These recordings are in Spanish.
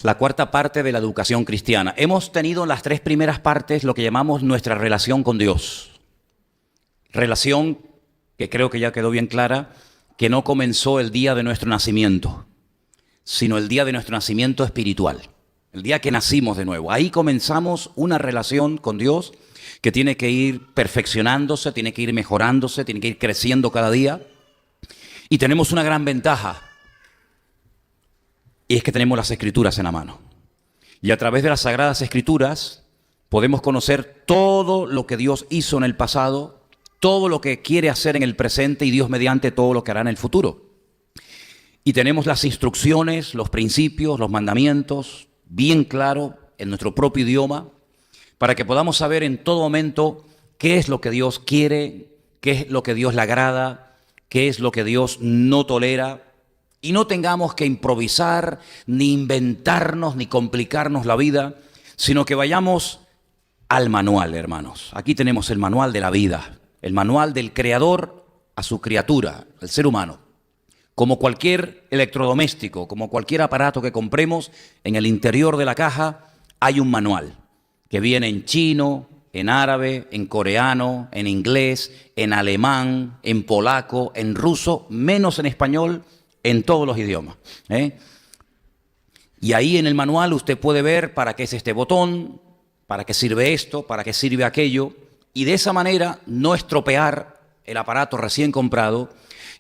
la cuarta parte de la educación cristiana. Hemos tenido en las tres primeras partes lo que llamamos nuestra relación con Dios. Relación que creo que ya quedó bien clara, que no comenzó el día de nuestro nacimiento, sino el día de nuestro nacimiento espiritual, el día que nacimos de nuevo. Ahí comenzamos una relación con Dios que tiene que ir perfeccionándose, tiene que ir mejorándose, tiene que ir creciendo cada día. Y tenemos una gran ventaja, y es que tenemos las Escrituras en la mano. Y a través de las Sagradas Escrituras podemos conocer todo lo que Dios hizo en el pasado, todo lo que quiere hacer en el presente y Dios mediante todo lo que hará en el futuro. Y tenemos las instrucciones, los principios, los mandamientos bien claro en nuestro propio idioma para que podamos saber en todo momento qué es lo que Dios quiere, qué es lo que Dios le agrada, qué es lo que Dios no tolera. Y no tengamos que improvisar, ni inventarnos, ni complicarnos la vida, sino que vayamos al manual, hermanos. Aquí tenemos el manual de la vida, el manual del Creador a su criatura, el ser humano. Como cualquier electrodoméstico, como cualquier aparato que compremos, en el interior de la caja hay un manual que viene en chino, en árabe, en coreano, en inglés, en alemán, en polaco, en ruso, menos en español, en todos los idiomas. Y ahí en el manual usted puede ver para qué es este botón, para qué sirve esto, para qué sirve aquello, y de esa manera no estropear el aparato recién comprado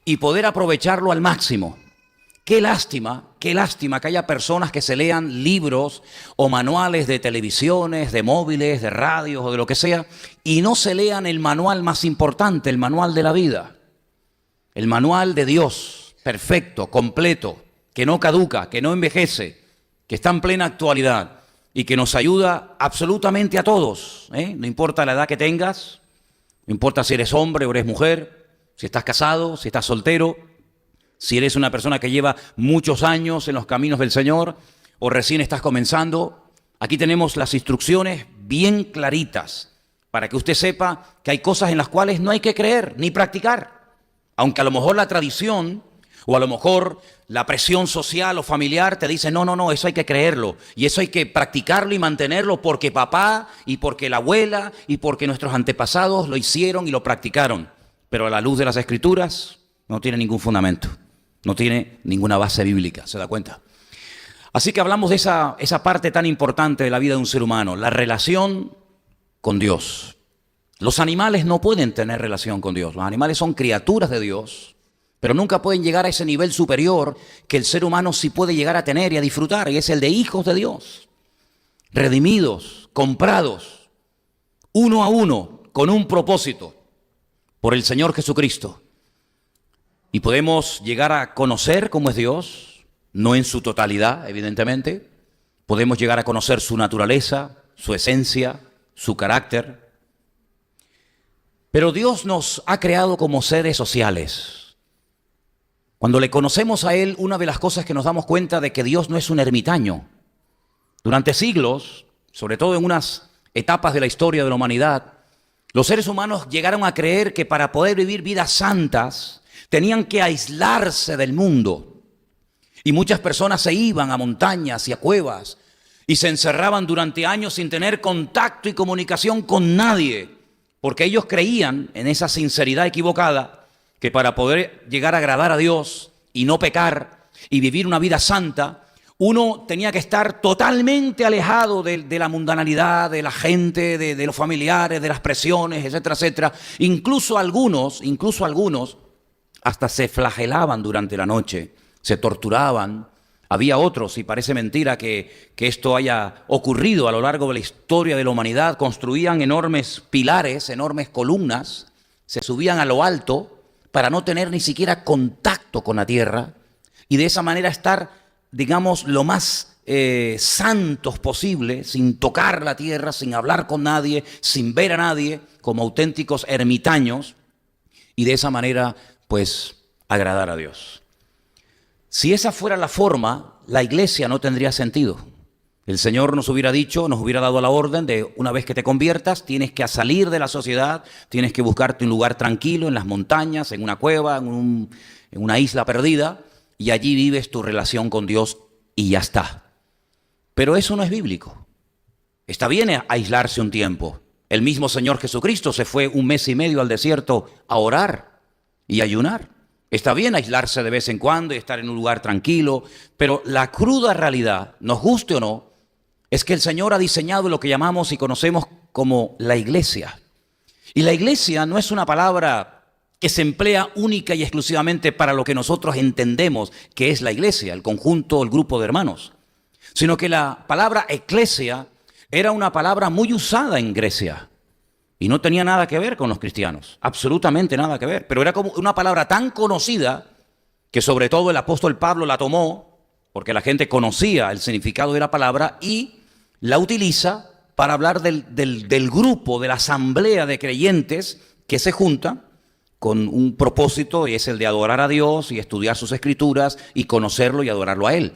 y poder aprovecharlo al máximo. Qué lástima que haya personas que se lean libros o manuales de televisiones, de móviles, de radios o de lo que sea, y no se lean el manual más importante, el manual de la vida, el manual de Dios. Perfecto, completo, que no caduca, que no envejece, que está en plena actualidad y que nos ayuda absolutamente a todos, No importa la edad que tengas, no importa si eres hombre o eres mujer, si estás casado, si estás soltero, si eres una persona que lleva muchos años en los caminos del Señor o recién estás comenzando. Aquí tenemos las instrucciones bien claritas para que usted sepa que hay cosas en las cuales no hay que creer ni practicar, aunque a lo mejor la tradición o a lo mejor la presión social o familiar te dice, no, eso hay que creerlo. Y eso hay que practicarlo y mantenerlo porque papá y porque la abuela y porque nuestros antepasados lo hicieron y lo practicaron. Pero a la luz de las Escrituras no tiene ningún fundamento, no tiene ninguna base bíblica, ¿se da cuenta? Así que hablamos de esa parte tan importante de la vida de un ser humano, la relación con Dios. Los animales no pueden tener relación con Dios. Los animales son criaturas de Dios, pero nunca pueden llegar a ese nivel superior que el ser humano sí puede llegar a tener y a disfrutar, y es el de hijos de Dios, redimidos, comprados, uno a uno, con un propósito, por el Señor Jesucristo. Y podemos llegar a conocer cómo es Dios, no en su totalidad, evidentemente. Podemos llegar a conocer su naturaleza, su esencia, su carácter. Pero Dios nos ha creado como seres sociales. Cuando le conocemos a Él, una de las cosas que nos damos cuenta de que Dios no es un ermitaño. Durante siglos, sobre todo en unas etapas de la historia de la humanidad, los seres humanos llegaron a creer que para poder vivir vidas santas tenían que aislarse del mundo. Y muchas personas se iban a montañas y a cuevas y se encerraban durante años sin tener contacto y comunicación con nadie, porque ellos creían en esa sinceridad equivocada que para poder llegar a agradar a Dios y no pecar y vivir una vida santa, uno tenía que estar totalmente alejado de la mundanalidad, de la gente, de los familiares, de las presiones, etcétera, etcétera. Incluso algunos hasta se flagelaban durante la noche, se torturaban. Había otros, y parece mentira que esto haya ocurrido a lo largo de la historia de la humanidad, construían enormes pilares, enormes columnas, se subían a lo alto para no tener ni siquiera contacto con la tierra y de esa manera estar, digamos, lo más santos posible, sin tocar la tierra, sin hablar con nadie, sin ver a nadie, como auténticos ermitaños, y de esa manera, pues, agradar a Dios. Si esa fuera la forma, la iglesia no tendría sentido. El Señor nos hubiera dicho, nos hubiera dado la orden de una vez que te conviertas, tienes que salir de la sociedad, tienes que buscarte un lugar tranquilo en las montañas, en una cueva, en una isla perdida, y allí vives tu relación con Dios y ya está. Pero eso no es bíblico. Está bien aislarse un tiempo. El mismo Señor Jesucristo se fue 1 mes y medio al desierto a orar y ayunar. Está bien aislarse de vez en cuando y estar en un lugar tranquilo, pero la cruda realidad, nos guste o no, es que el Señor ha diseñado lo que llamamos y conocemos como la iglesia. Y la iglesia no es una palabra que se emplea única y exclusivamente para lo que nosotros entendemos que es la iglesia, el conjunto, el grupo de hermanos, sino que la palabra eclesia era una palabra muy usada en Grecia y no tenía nada que ver con los cristianos, absolutamente nada que ver, pero era como una palabra tan conocida que sobre todo el apóstol Pablo la tomó porque la gente conocía el significado de la palabra y la utiliza para hablar del grupo, de la asamblea de creyentes que se junta con un propósito, y es el de adorar a Dios y estudiar sus escrituras y conocerlo y adorarlo a Él.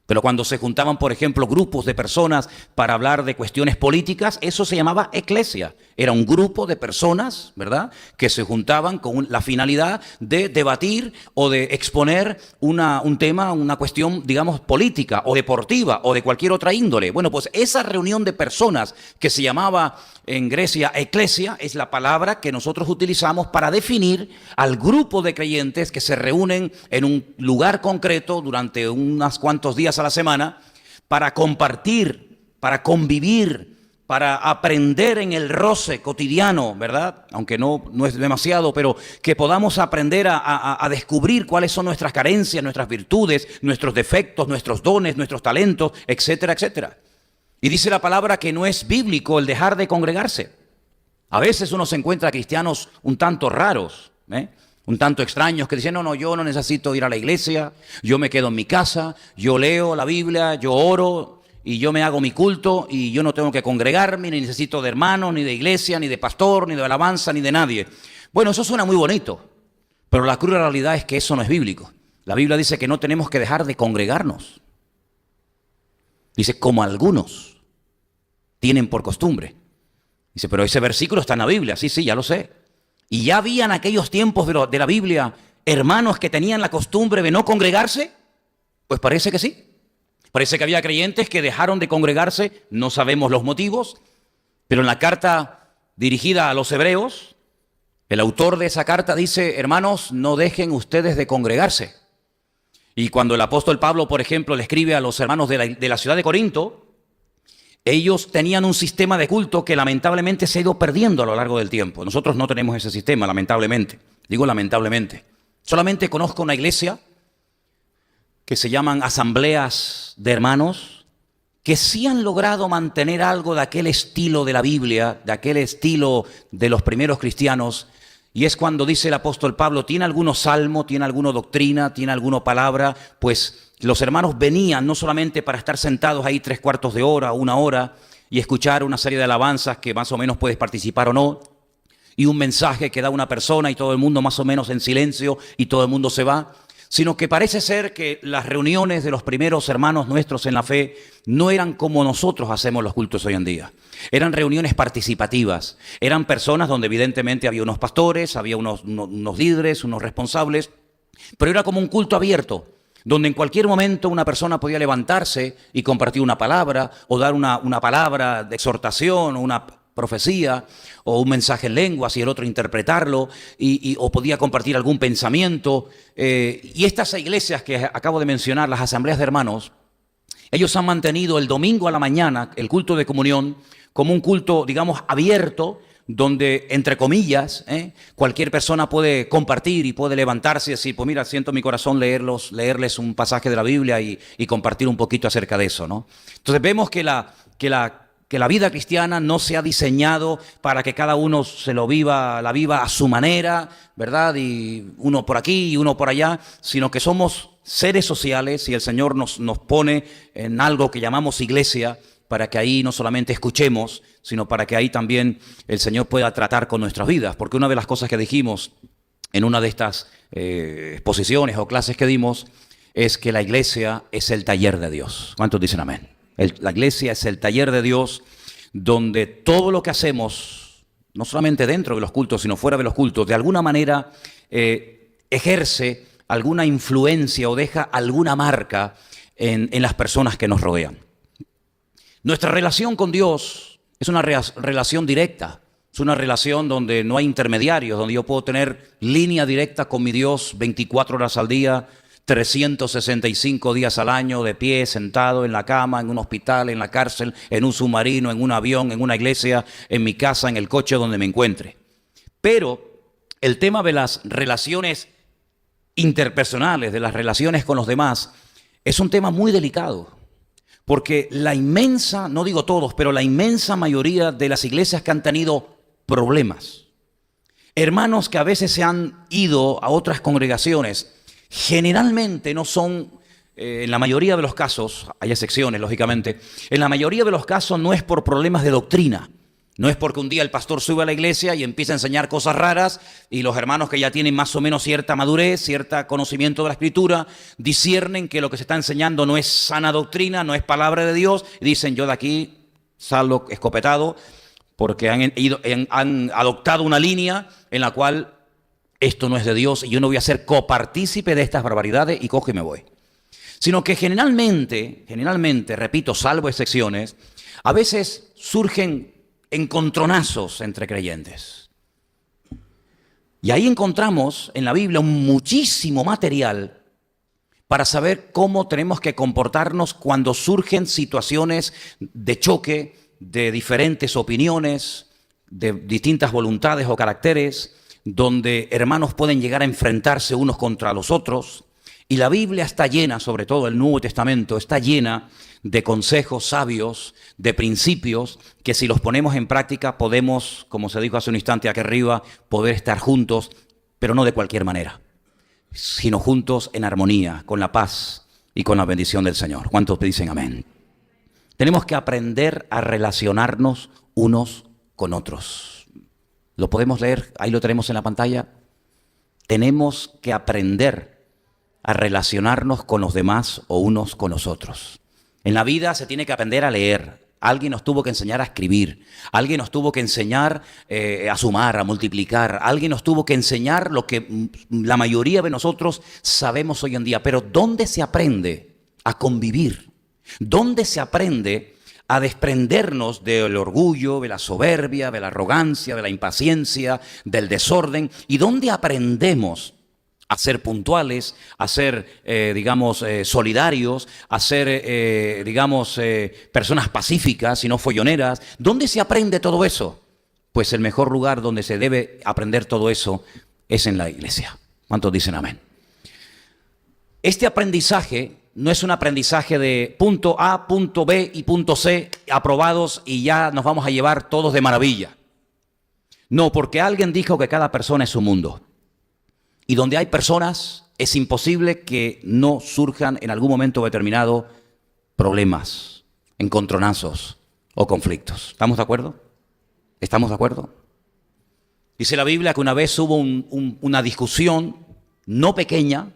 Pero cuando se juntaban, por ejemplo, grupos de personas para hablar de cuestiones políticas, eso se llamaba eclesia. Era un grupo de personas, ¿verdad?, que se juntaban con la finalidad de debatir o de exponer un tema, una cuestión, digamos, política o deportiva o de cualquier otra índole. Bueno, pues esa reunión de personas que se llamaba en Grecia eclesia es la palabra que nosotros utilizamos para definir al grupo de creyentes que se reúnen en un lugar concreto durante unos cuantos días a la semana para compartir, para convivir, para aprender en el roce cotidiano, ¿verdad? Aunque no es demasiado, pero que podamos aprender a descubrir cuáles son nuestras carencias, nuestras virtudes, nuestros defectos, nuestros dones, nuestros talentos, etcétera, etcétera. Y dice la palabra que no es bíblico el dejar de congregarse. A veces uno se encuentra cristianos un tanto raros, un tanto extraños, que dicen, no, yo no necesito ir a la iglesia, yo me quedo en mi casa, yo leo la Biblia, yo oro y yo me hago mi culto y yo no tengo que congregarme, ni necesito de hermanos, ni de iglesia, ni de pastor, ni de alabanza, ni de nadie. Bueno, eso suena muy bonito, pero la cruda realidad es que eso no es bíblico. La Biblia dice que no tenemos que dejar de congregarnos. Dice, como algunos tienen por costumbre. Dice, pero ese versículo está en la Biblia. Sí, ya lo sé. Y ya había en aquellos tiempos de la Biblia hermanos que tenían la costumbre de no congregarse. Pues parece que sí. Parece que había creyentes que dejaron de congregarse. No sabemos los motivos. Pero en la carta dirigida a los hebreos, el autor de esa carta dice, hermanos, no dejen ustedes de congregarse. Y cuando el apóstol Pablo, por ejemplo, le escribe a los hermanos de la ciudad de Corinto, ellos tenían un sistema de culto que lamentablemente se ha ido perdiendo a lo largo del tiempo. Nosotros no tenemos ese sistema, lamentablemente. Digo lamentablemente. Solamente conozco una iglesia que se llaman asambleas de hermanos, que sí han logrado mantener algo de aquel estilo de la Biblia, de aquel estilo de los primeros cristianos. Y es cuando dice el apóstol Pablo, ¿tiene alguno salmo, tiene alguna doctrina, tiene alguna palabra? Pues los hermanos venían no solamente para estar sentados ahí 3/4 de hora, 1 hora, y escuchar una serie de alabanzas que más o menos puedes participar o no, y un mensaje que da una persona y todo el mundo más o menos en silencio y todo el mundo se va, sino que parece ser que las reuniones de los primeros hermanos nuestros en la fe no eran como nosotros hacemos los cultos hoy en día. Eran reuniones participativas, eran personas donde evidentemente había unos pastores, había unos líderes, unos responsables, pero era como un culto abierto, donde en cualquier momento una persona podía levantarse y compartir una palabra o dar una palabra de exhortación o una profecía o un mensaje en lenguas y el otro interpretarlo o podía compartir algún pensamiento. Y estas iglesias que acabo de mencionar, las asambleas de hermanos, ellos han mantenido el domingo a la mañana, el culto de comunión, como un culto, digamos, abierto, donde, entre comillas, cualquier persona puede compartir y puede levantarse y decir, pues mira, siento en mi corazón leerles un pasaje de la Biblia y compartir un poquito acerca de eso, ¿no? Entonces vemos que la vida cristiana no se ha diseñado para que cada uno la viva a su manera, ¿verdad? Y uno por aquí y uno por allá, sino que somos seres sociales y el Señor nos pone en algo que llamamos iglesia, para que ahí no solamente escuchemos, sino para que ahí también el Señor pueda tratar con nuestras vidas. Porque una de las cosas que dijimos en una de estas exposiciones o clases que dimos es que la iglesia es el taller de Dios. ¿Cuántos dicen amén? La iglesia es el taller de Dios, donde todo lo que hacemos, no solamente dentro de los cultos, sino fuera de los cultos, de alguna manera ejerce alguna influencia o deja alguna marca en las personas que nos rodean. Nuestra relación con Dios es una relación directa. Es una relación donde no hay intermediarios, donde yo puedo tener línea directa con mi Dios 24 horas al día, 365 días al año, de pie, sentado en la cama, en un hospital, en la cárcel, en un submarino, en un avión, en una iglesia, en mi casa, en el coche donde me encuentre. Pero el tema de las relaciones interpersonales, de las relaciones con los demás, es un tema muy delicado. Porque la inmensa, no digo todos, pero la inmensa mayoría de las iglesias que han tenido problemas, hermanos que a veces se han ido a otras congregaciones, generalmente no son, en la mayoría de los casos, hay excepciones lógicamente, en la mayoría de los casos no es por problemas de doctrina. No es porque un día el pastor sube a la iglesia y empieza a enseñar cosas raras y los hermanos que ya tienen más o menos cierta madurez, cierto conocimiento de la Escritura, disciernen que lo que se está enseñando no es sana doctrina, no es palabra de Dios, y dicen: yo de aquí salgo escopetado, porque han adoptado una línea en la cual esto no es de Dios y yo no voy a ser copartícipe de estas barbaridades y cojo y me voy. Sino que generalmente, repito, salvo excepciones, a veces surgen encontronazos entre creyentes. Y ahí encontramos en la Biblia muchísimo material para saber cómo tenemos que comportarnos cuando surgen situaciones de choque, de diferentes opiniones, de distintas voluntades o caracteres, donde hermanos pueden llegar a enfrentarse unos contra los otros. Y la Biblia está llena, sobre todo el Nuevo Testamento, está llena de consejos sabios, de principios, que si los ponemos en práctica podemos, como se dijo hace un instante aquí arriba, poder estar juntos, pero no de cualquier manera, sino juntos en armonía, con la paz y con la bendición del Señor. ¿Cuántos dicen amén? Tenemos que aprender a relacionarnos unos con otros. ¿Lo podemos leer? Ahí lo tenemos en la pantalla. Tenemos que aprender a relacionarnos con los demás o unos con los otros. En la vida se tiene que aprender a leer. Alguien nos tuvo que enseñar a escribir. Alguien nos tuvo que enseñar a sumar, a multiplicar. Alguien nos tuvo que enseñar lo que la mayoría de nosotros sabemos hoy en día. Pero ¿dónde se aprende a convivir? ¿Dónde se aprende a desprendernos del orgullo, de la soberbia, de la arrogancia, de la impaciencia, del desorden? ¿Y dónde aprendemos a ser puntuales, a ser, solidarios, a ser, personas pacíficas y no folloneras? ¿Dónde se aprende todo eso? Pues el mejor lugar donde se debe aprender todo eso es en la iglesia. ¿Cuántos dicen amén? Este aprendizaje no es un aprendizaje de punto A, punto B y punto C aprobados y ya nos vamos a llevar todos de maravilla. No, porque alguien dijo que cada persona es su mundo. Y donde hay personas, es imposible que no surjan en algún momento determinado problemas, encontronazos o conflictos. ¿Estamos de acuerdo? ¿Estamos de acuerdo? Dice la Biblia que una vez hubo una discusión no pequeña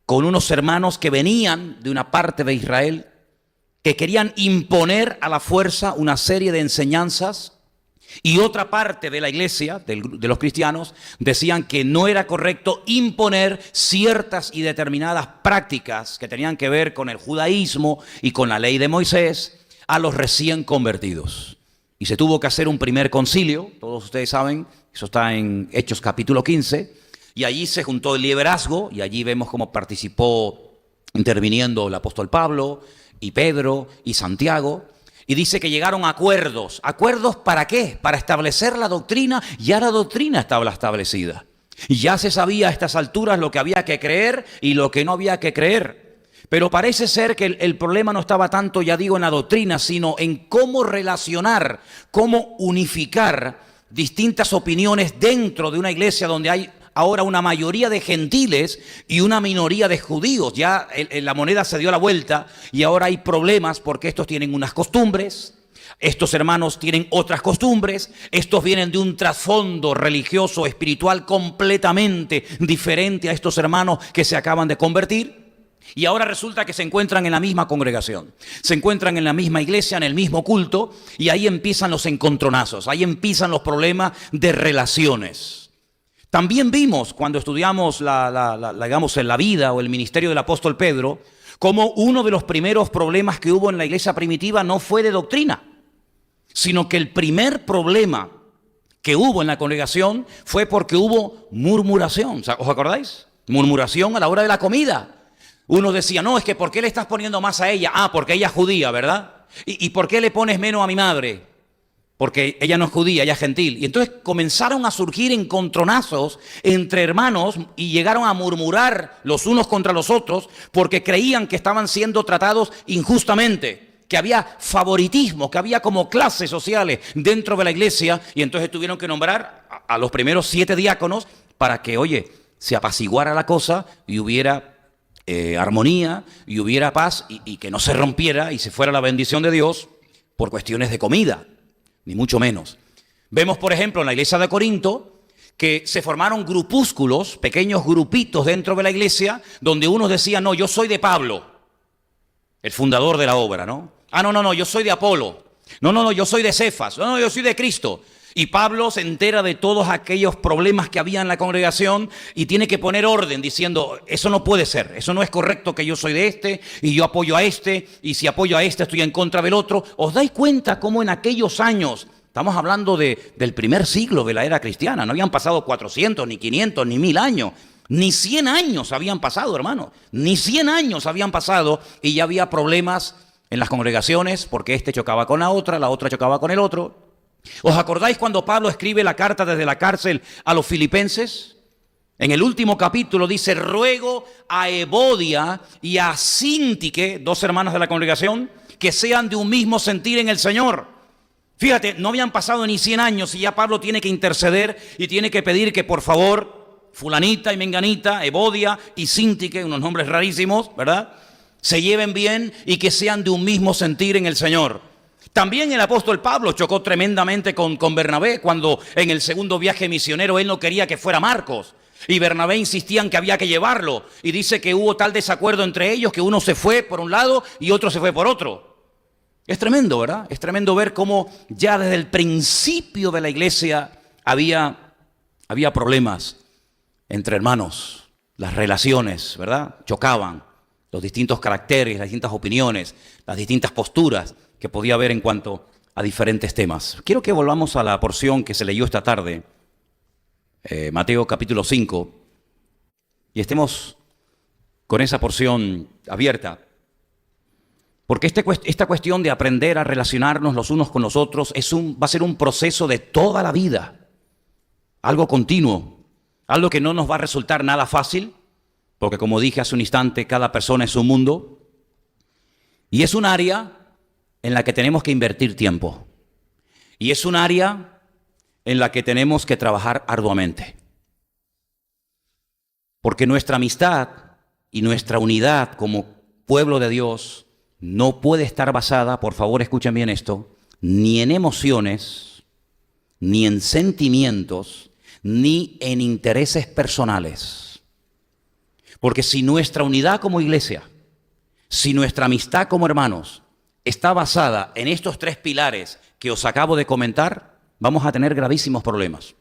con unos hermanos que venían de una parte de Israel que querían imponer a la fuerza una serie de enseñanzas. Y otra parte de la iglesia, de los cristianos, decían que no era correcto imponer ciertas y determinadas prácticas que tenían que ver con el judaísmo y con la ley de Moisés a los recién convertidos. Y se tuvo que hacer un primer concilio, todos ustedes saben, eso está en Hechos capítulo 15, y allí se juntó el liderazgo, y allí vemos cómo participó interviniendo el apóstol Pablo, y Pedro, y Santiago. Y dice que llegaron a acuerdos. ¿Acuerdos para qué? Para establecer la doctrina. Ya la doctrina estaba establecida. Y ya se sabía a estas alturas lo que había que creer y lo que no había que creer. Pero parece ser que el problema no estaba tanto, ya digo, en la doctrina, sino en cómo relacionar, cómo unificar distintas opiniones dentro de una iglesia donde hay ahora una mayoría de gentiles y una minoría de judíos. Ya la moneda se dio la vuelta y ahora hay problemas porque estos tienen unas costumbres, estos hermanos tienen otras costumbres, estos vienen de un trasfondo religioso, espiritual completamente diferente a estos hermanos que se acaban de convertir. Y ahora resulta que se encuentran en la misma congregación, se encuentran en la misma iglesia, en el mismo culto, y ahí empiezan los encontronazos, ahí empiezan los problemas de relaciones. También vimos cuando estudiamos la vida o el ministerio del apóstol Pedro, Cómo uno de los primeros problemas que hubo en la iglesia primitiva no fue de doctrina, sino que el primer problema que hubo en la congregación fue porque hubo murmuración. ¿Os acordáis? Murmuración a la hora de la comida. Uno decía, no, es que ¿por qué le estás poniendo más a ella? Ah, porque ella es judía, ¿verdad? ¿Y por qué le pones menos a mi madre? Porque ella no es judía, ella es gentil. Y entonces comenzaron a surgir encontronazos entre hermanos y llegaron a murmurar los unos contra los otros porque creían que estaban siendo tratados injustamente, que había favoritismo, que había como clases sociales dentro de la iglesia, y entonces tuvieron que nombrar a los primeros 7 diáconos para que, oye, se apaciguara la cosa y hubiera armonía y hubiera paz y que no se rompiera y se fuera la bendición de Dios por cuestiones de comida, ni mucho menos. Vemos, por ejemplo, en la iglesia de Corinto que se formaron grupúsculos, pequeños grupitos dentro de la iglesia, donde unos decían, no, yo soy de Pablo, el fundador de la obra, ¿no? Ah, no, yo soy de Apolo. No, yo soy de Cefas. No, yo soy de Cristo. Y Pablo se entera de todos aquellos problemas que había en la congregación y tiene que poner orden diciendo, eso no puede ser, eso no es correcto que yo soy de este y yo apoyo a este y si apoyo a este estoy en contra del otro. ¿Os dais cuenta cómo en aquellos años, estamos hablando del primer siglo de la era cristiana, no habían pasado 400, ni 500, ni 1000 años, ni 100 años habían pasado, hermano, ni 100 años habían pasado y ya había problemas en las congregaciones porque este chocaba con la otra chocaba con el otro? ¿Os acordáis cuando Pablo escribe la carta desde la cárcel a los filipenses? En el último capítulo dice, ruego a Evodia y a Síntique, 2 hermanas de la congregación, que sean de un mismo sentir en el Señor. Fíjate, no habían pasado ni 100 años y ya Pablo tiene que interceder y tiene que pedir que por favor, fulanita y menganita, Evodia y Síntique, unos nombres rarísimos, ¿verdad?, se lleven bien y que sean de un mismo sentir en el Señor. También el apóstol Pablo chocó tremendamente con Bernabé cuando en el segundo viaje misionero él no quería que fuera Marcos. Y Bernabé insistía en que había que llevarlo. Y dice que hubo tal desacuerdo entre ellos que uno se fue por un lado y otro se fue por otro. Es tremendo, ¿verdad? Es tremendo ver cómo ya desde el principio de la iglesia había problemas entre hermanos. Las relaciones, ¿verdad?, chocaban. Los distintos caracteres, las distintas opiniones, las distintas posturas que podía haber en cuanto a diferentes temas. Quiero que volvamos a la porción que se leyó esta tarde, Mateo capítulo 5, y estemos con esa porción abierta, porque esta cuestión de aprender a relacionarnos los unos con los otros va a ser un proceso de toda la vida, algo continuo, algo que no nos va a resultar nada fácil, porque como dije hace un instante, cada persona es un mundo, y es un área en la que tenemos que invertir tiempo. Y es un área en la que tenemos que trabajar arduamente. Porque nuestra amistad y nuestra unidad como pueblo de Dios no puede estar basada, por favor escuchen bien esto, ni en emociones, ni en sentimientos, ni en intereses personales. Porque si nuestra unidad como iglesia, si nuestra amistad como hermanos, está basada en estos 3 pilares que os acabo de comentar, vamos a tener gravísimos problemas.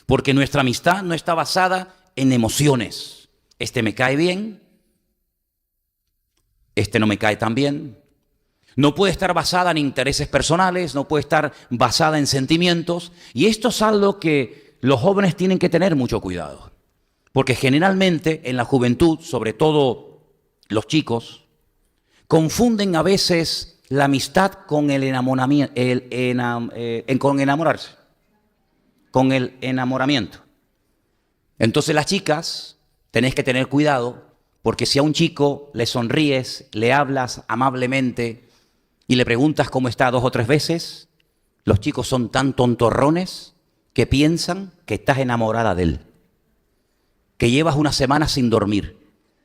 Porque nuestra amistad no está basada en emociones. Este me cae bien, este no me cae tan bien. No puede estar basada en intereses personales, no puede estar basada en sentimientos. Y esto es algo que los jóvenes tienen que tener mucho cuidado. Porque generalmente en la juventud, sobre todo los chicos, confunden a veces la amistad con el enamoramiento, con el enamoramiento. Entonces las chicas tenéis que tener cuidado porque si a un chico le sonríes, le hablas amablemente y le preguntas cómo está 2 o 3 veces, los chicos son tan tontorrones que piensan que estás enamorada de él, que llevas una semana sin dormir,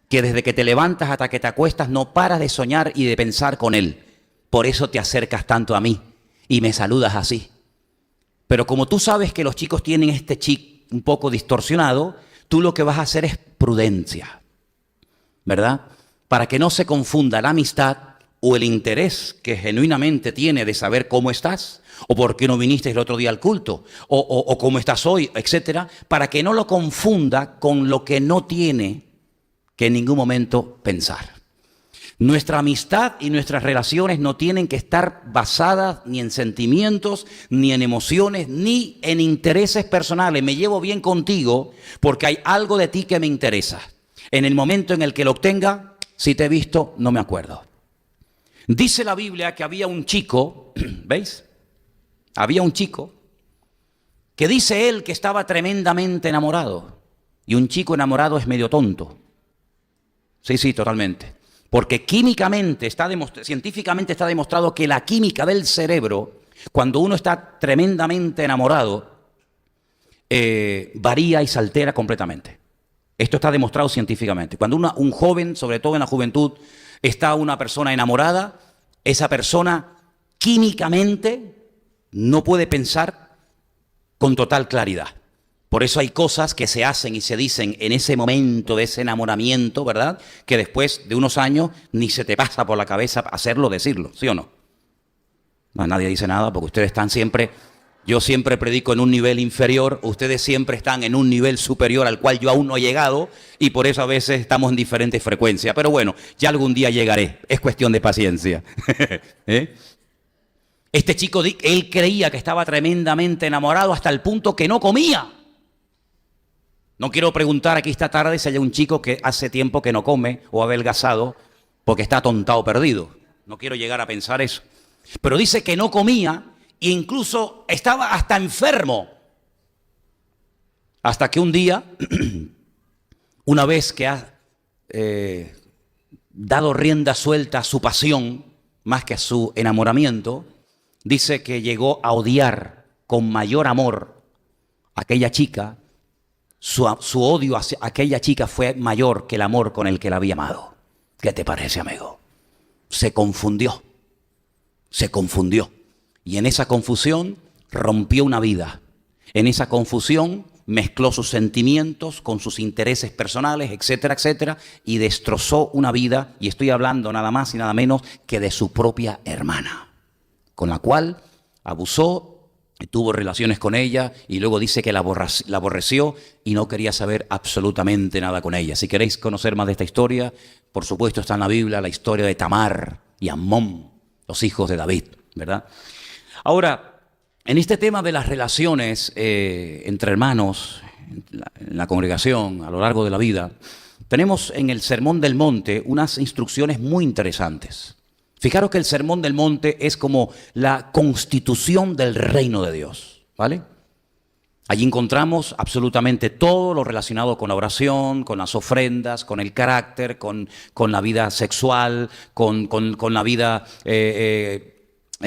que desde que te levantas hasta que te acuestas no paras de soñar y de pensar con él. Por eso te acercas tanto a mí y me saludas así. Pero como tú sabes que los chicos tienen este chip un poco distorsionado, tú lo que vas a hacer es prudencia, ¿verdad? Para que no se confunda la amistad o el interés que genuinamente tiene de saber cómo estás, o por qué no viniste el otro día al culto, o cómo estás hoy, etcétera, para que no lo confunda con lo que no tiene que en ningún momento pensar. Nuestra amistad y nuestras relaciones no tienen que estar basadas ni en sentimientos, ni en emociones, ni en intereses personales. Me llevo bien contigo porque hay algo de ti que me interesa. En el momento en el que lo obtenga, si te he visto, no me acuerdo. Dice la Biblia que había un chico, ¿veis? Había un chico que dice él que estaba tremendamente enamorado. Y un chico enamorado es medio tonto. Sí, totalmente. Porque químicamente, científicamente está demostrado que la química del cerebro, cuando uno está tremendamente enamorado, varía y se altera completamente. Esto está demostrado científicamente. Cuando un joven, sobre todo en la juventud, está una persona enamorada, esa persona químicamente no puede pensar con total claridad. Por eso hay cosas que se hacen y se dicen en ese momento de ese enamoramiento, ¿verdad? Que después de unos años ni se te pasa por la cabeza hacerlo, decirlo, ¿sí o no? No, nadie dice nada porque ustedes están siempre, yo siempre predico en un nivel inferior, ustedes siempre están en un nivel superior al cual yo aún no he llegado y por eso a veces estamos en diferentes frecuencias. Pero bueno, ya algún día llegaré, es cuestión de paciencia. Este chico, él creía que estaba tremendamente enamorado hasta el punto que no comía. No quiero preguntar aquí esta tarde si hay un chico que hace tiempo que no come o ha adelgazado porque está atontado perdido. No quiero llegar a pensar eso. Pero dice que no comía e incluso estaba hasta enfermo. Hasta que un día, una vez que ha dado rienda suelta a su pasión, más que a su enamoramiento, dice que llegó a odiar con mayor amor a aquella chica. Su odio hacia aquella chica fue mayor que el amor con el que la había amado. ¿Qué te parece, amigo? Se confundió. Y en esa confusión rompió una vida. En esa confusión mezcló sus sentimientos con sus intereses personales, etcétera, etcétera, y destrozó una vida, y estoy hablando nada más y nada menos que de su propia hermana, con la cual abusó, tuvo relaciones con ella y luego dice que la aborreció y no quería saber absolutamente nada con ella. Si queréis conocer más de esta historia, por supuesto está en la Biblia la historia de Tamar y Amnón, los hijos de David, ¿verdad? Ahora, en este tema de las relaciones entre hermanos, en la congregación, a lo largo de la vida, tenemos en el Sermón del Monte unas instrucciones muy interesantes. Fijaros que el Sermón del Monte es como la constitución del reino de Dios, ¿vale? Allí encontramos absolutamente todo lo relacionado con la oración, con las ofrendas, con el carácter, con la vida sexual, con la vida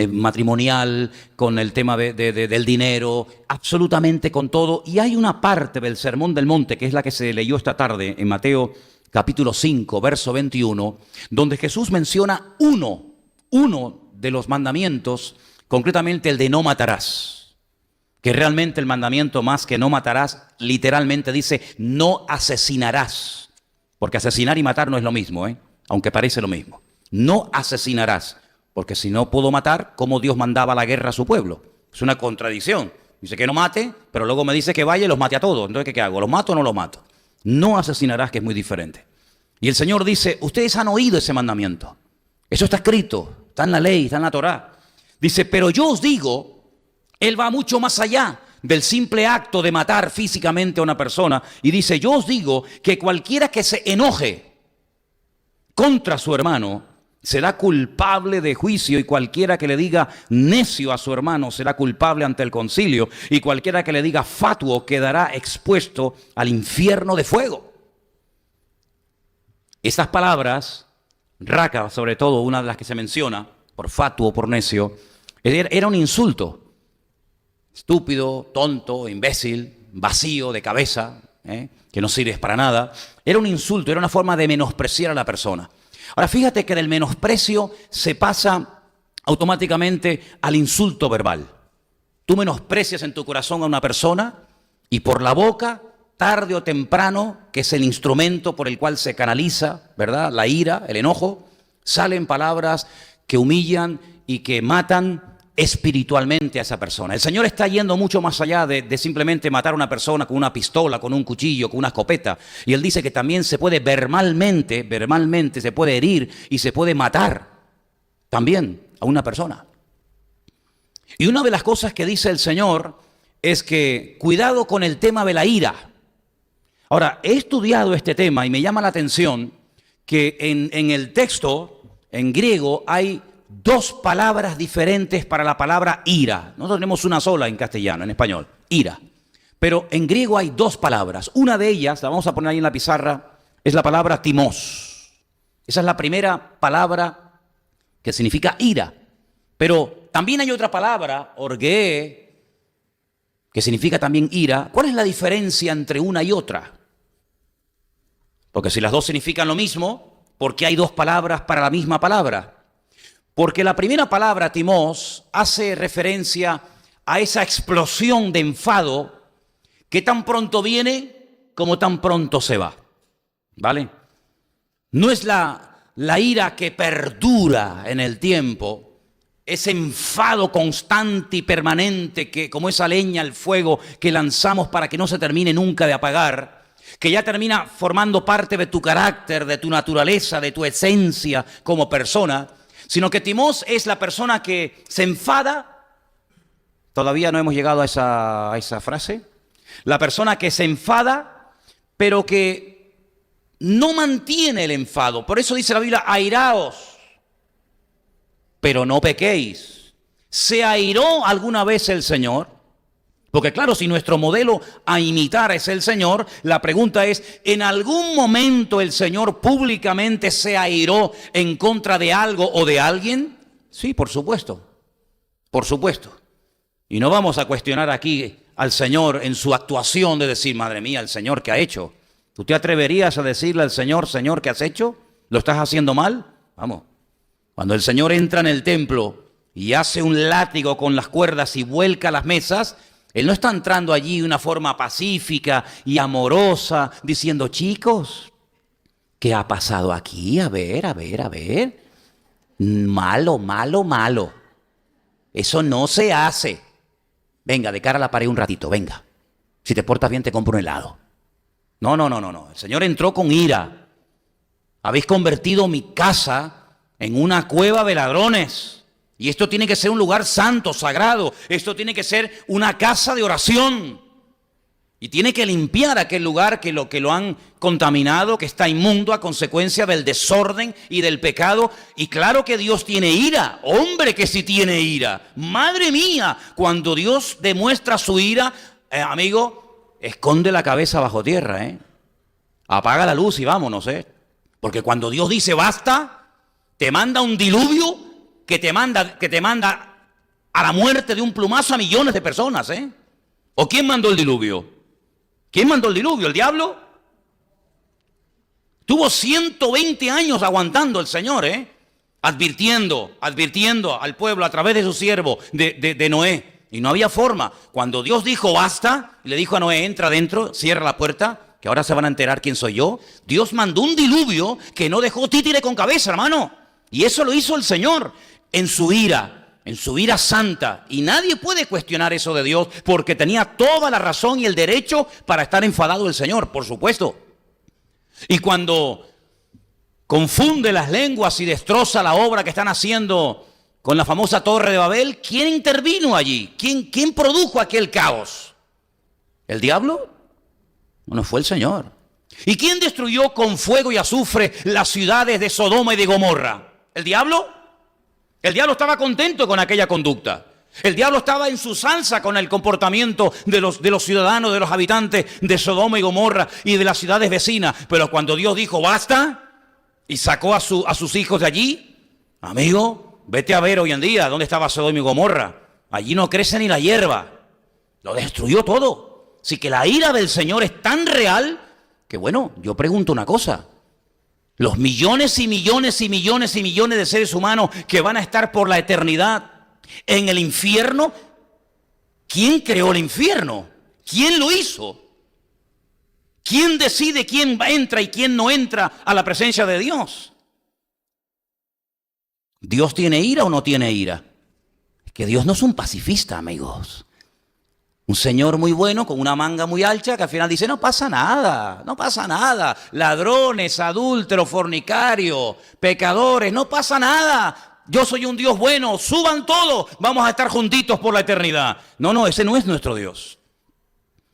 matrimonial, con el tema del dinero, absolutamente con todo. Y hay una parte del Sermón del Monte, que es la que se leyó esta tarde en Mateo capítulo 5, verso 21, donde Jesús menciona uno de los mandamientos, concretamente el de no matarás, que realmente el mandamiento más que no matarás, literalmente dice no asesinarás, porque asesinar y matar no es lo mismo, aunque parece lo mismo. No asesinarás, porque si no puedo matar, ¿cómo Dios mandaba la guerra a su pueblo? Es una contradicción. Dice que no mate, pero luego me dice que vaya y los mate a todos. Entonces, ¿qué hago? ¿Los mato o no los mato? No asesinarás, que es muy diferente. Y el Señor dice, ustedes han oído ese mandamiento. Eso está escrito, está en la ley, está en la Torá. Dice, pero yo os digo, Él va mucho más allá del simple acto de matar físicamente a una persona. Y dice, yo os digo que cualquiera que se enoje contra su hermano será culpable de juicio, y cualquiera que le diga necio a su hermano será culpable ante el concilio, y cualquiera que le diga fatuo quedará expuesto al infierno de fuego. Estas palabras, raca sobre todo, una de las que se menciona, por fatuo, por necio, era un insulto. Estúpido, tonto, imbécil, vacío de cabeza, que no sirves para nada. Era un insulto, era una forma de menospreciar a la persona. Ahora fíjate que del menosprecio se pasa automáticamente al insulto verbal. Tú menosprecias en tu corazón a una persona y por la boca, tarde o temprano, que es el instrumento por el cual se canaliza, ¿verdad?, la ira, el enojo, salen palabras que humillan y que matan espiritualmente a esa persona. El Señor está yendo mucho más allá de simplemente matar a una persona con una pistola, con un cuchillo, con una escopeta. Y Él dice que también se puede verbalmente se puede herir y se puede matar también a una persona. Y una de las cosas que dice el Señor es que cuidado con el tema de la ira. Ahora, he estudiado este tema y me llama la atención que en el texto, en griego, hay dos palabras diferentes para la palabra ira. Nosotros tenemos una sola en castellano, en español, ira. Pero en griego hay dos palabras. Una de ellas, la vamos a poner ahí en la pizarra, es la palabra timos. Esa es la primera palabra que significa ira. Pero también hay otra palabra, orgue, que significa también ira. ¿Cuál es la diferencia entre una y otra? Porque si las dos significan lo mismo, ¿por qué hay dos palabras para la misma palabra? Porque la primera palabra, timos, hace referencia a esa explosión de enfado que tan pronto viene como tan pronto se va. ¿Vale? No es la ira que perdura en el tiempo, ese enfado constante y permanente que, como esa leña al fuego que lanzamos para que no se termine nunca de apagar, que ya termina formando parte de tu carácter, de tu naturaleza, de tu esencia como persona, sino que timos es la persona que se enfada. Todavía no hemos llegado a esa frase. La persona que se enfada, pero que no mantiene el enfado. Por eso dice la Biblia, airaos, pero no pequéis. ¿Se airó alguna vez el Señor? Porque claro, si nuestro modelo a imitar es el Señor, la pregunta es, ¿en algún momento el Señor públicamente se airó en contra de algo o de alguien? Sí, por supuesto. Por supuesto. Y no vamos a cuestionar aquí al Señor en su actuación de decir, madre mía, el Señor, ¿qué ha hecho? ¿Tú te atreverías a decirle al Señor, Señor, ¿qué has hecho? ¿Lo estás haciendo mal? Vamos. Cuando el Señor entra en el templo y hace un látigo con las cuerdas y vuelca las mesas, Él no está entrando allí de una forma pacífica y amorosa, diciendo, chicos, ¿qué ha pasado aquí? A ver. Malo, malo, malo. Eso no se hace. Venga, de cara a la pared un ratito, venga. Si te portas bien te compro un helado. No. El Señor entró con ira. Habéis convertido mi casa en una cueva de ladrones. Y esto tiene que ser un lugar santo, sagrado. Esto tiene que ser una casa de oración. Y tiene que limpiar aquel lugar que lo han contaminado, que está inmundo a consecuencia del desorden y del pecado. Y claro que Dios tiene ira. Hombre, que sí tiene ira. Madre mía, cuando Dios demuestra su ira, amigo, esconde la cabeza bajo tierra, Apaga la luz y vámonos, Porque cuando Dios dice basta, te manda un diluvio que te manda a la muerte de un plumazo a millones de personas, ¿O quién mandó el diluvio? ¿Quién mandó el diluvio? ¿El diablo? Tuvo 120 años aguantando el Señor, advirtiendo al pueblo a través de su siervo, de Noé. Y no había forma. Cuando Dios dijo basta, le dijo a Noé, entra adentro, cierra la puerta, que ahora se van a enterar quién soy yo. Dios mandó un diluvio que no dejó títere con cabeza, hermano. Y eso lo hizo el Señor en su ira santa. Y nadie puede cuestionar eso de Dios, porque tenía toda la razón y el derecho para estar enfadado el Señor, por supuesto. Y cuando confunde las lenguas y destroza la obra que están haciendo con la famosa Torre de Babel, ¿quién intervino allí? ¿Quién produjo aquel caos? ¿El diablo? No fue el Señor. ¿Y quién destruyó con fuego y azufre las ciudades de Sodoma y de Gomorra? ¿El diablo? El diablo estaba contento con aquella conducta. El diablo estaba en su salsa con el comportamiento de los ciudadanos, de los habitantes de Sodoma y Gomorra y de las ciudades vecinas. Pero cuando Dios dijo basta y sacó a sus hijos de allí, amigo, vete a ver hoy en día dónde estaba Sodoma y Gomorra. Allí no crece ni la hierba. Lo destruyó todo. Así que la ira del Señor es tan real que, bueno, yo pregunto una cosa. Los millones y millones y millones y millones de seres humanos que van a estar por la eternidad en el infierno, ¿quién creó el infierno? ¿Quién lo hizo? ¿Quién decide quién entra y quién no entra a la presencia de Dios? ¿Dios tiene ira o no tiene ira? Es Que Dios no es un pacifista, amigos. Un señor muy bueno con una manga muy ancha que al final dice, no pasa nada, no pasa nada. Ladrones, adúlteros, fornicarios, pecadores, no pasa nada. Yo soy un Dios bueno, suban todos, vamos a estar juntitos por la eternidad. No, ese no es nuestro Dios.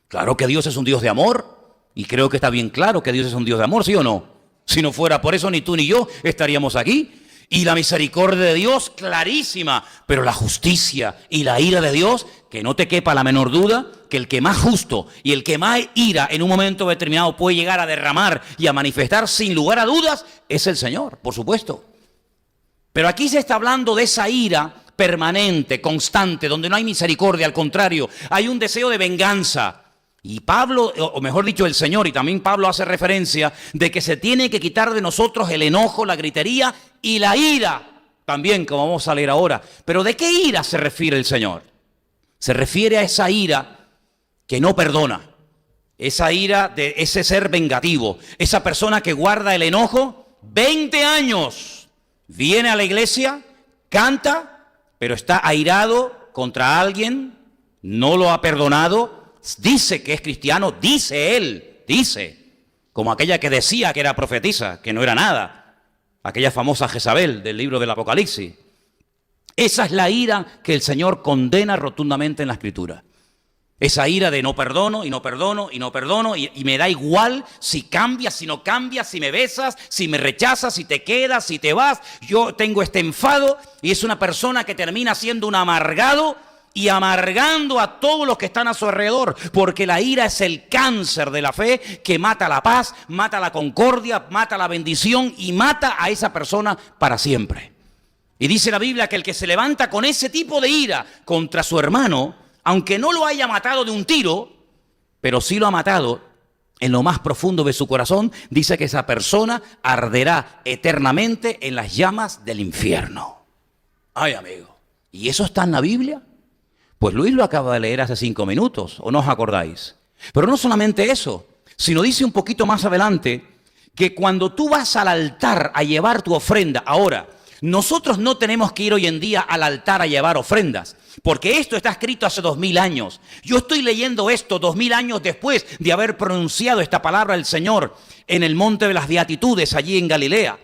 Claro que Dios es un Dios de amor y creo que está bien claro que Dios es un Dios de amor, ¿sí o no? Si no fuera por eso ni tú ni yo estaríamos aquí. Y la misericordia de Dios, clarísima, pero la justicia y la ira de Dios, que no te quepa la menor duda, que el que más justo y el que más ira en un momento determinado puede llegar a derramar y a manifestar sin lugar a dudas, es el Señor, por supuesto. Pero aquí se está hablando de esa ira permanente, constante, donde no hay misericordia, al contrario, hay un deseo de venganza. Y Pablo, o mejor dicho el Señor, y también Pablo hace referencia de que se tiene que quitar de nosotros el enojo, la gritería y la ira, también como vamos a leer ahora. Pero ¿de qué ira se refiere el Señor? Se refiere a esa ira que no perdona, esa ira de ese ser vengativo, esa persona que guarda el enojo 20 años, viene a la iglesia, canta, pero está airado contra alguien, no lo ha perdonado. Dice que es cristiano, dice él, como aquella que decía que era profetisa, que no era nada, aquella famosa Jezabel del libro del Apocalipsis. Esa es la ira que el Señor condena rotundamente en la Escritura. Esa ira de no perdono y no perdono y no perdono y me da igual si cambias, si no cambias, si me besas, si me rechazas, si te quedas, si te vas. Yo tengo este enfado y es una persona que termina siendo un amargado y amargando a todos los que están a su alrededor, porque la ira es el cáncer de la fe que mata la paz, mata la concordia, mata la bendición y mata a esa persona para siempre. Y dice la Biblia que el que se levanta con ese tipo de ira contra su hermano, aunque no lo haya matado de un tiro, pero sí lo ha matado en lo más profundo de su corazón, dice que esa persona arderá eternamente en las llamas del infierno. Ay, amigo, ¿y eso está en la Biblia? Pues Luis lo acaba de leer hace 5 minutos, ¿o no os acordáis? Pero no solamente eso, sino dice un poquito más adelante que cuando tú vas al altar a llevar tu ofrenda, ahora, nosotros no tenemos que ir hoy en día al altar a llevar ofrendas, porque esto está escrito hace 2000 años. Yo estoy leyendo esto 2000 años después de haber pronunciado esta palabra del Señor en el Monte de las Beatitudes, allí en Galilea.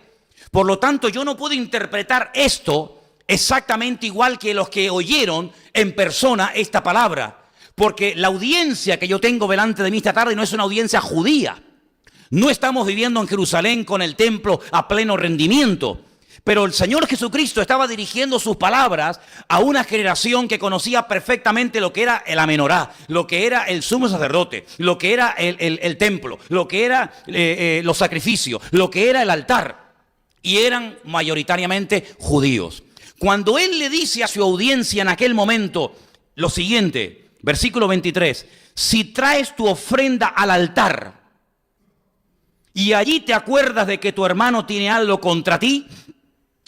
Por lo tanto, yo no puedo interpretar esto exactamente igual que los que oyeron en persona esta palabra, porque la audiencia que yo tengo delante de mí esta tarde no es una audiencia judía. No estamos viviendo en Jerusalén con el templo a pleno rendimiento, pero el Señor Jesucristo estaba dirigiendo sus palabras a una generación que conocía perfectamente lo que era el amenorá, lo que era el sumo sacerdote, lo que era el templo, lo que era los sacrificios, lo que era el altar, y eran mayoritariamente judíos. Cuando él le dice a su audiencia en aquel momento lo siguiente, versículo 23, si traes tu ofrenda al altar y allí te acuerdas de que tu hermano tiene algo contra ti,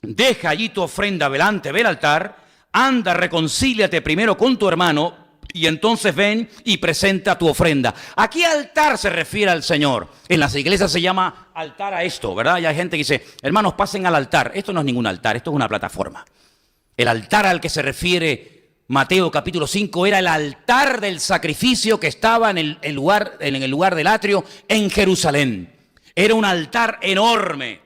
deja allí tu ofrenda delante del altar, anda, reconcíliate primero con tu hermano y entonces ven y presenta tu ofrenda. ¿A qué altar se refiere al Señor? En las iglesias se llama altar a esto, ¿verdad? Y hay gente que dice, hermanos, pasen al altar. Esto no es ningún altar, esto es una plataforma. El altar al que se refiere Mateo capítulo 5 era el altar del sacrificio que estaba en el lugar del atrio en Jerusalén. Era un altar enorme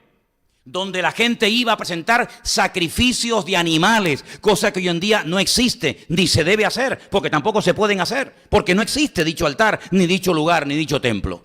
donde la gente iba a presentar sacrificios de animales, cosa que hoy en día no existe, ni se debe hacer, porque tampoco se pueden hacer, porque no existe dicho altar, ni dicho lugar, ni dicho templo.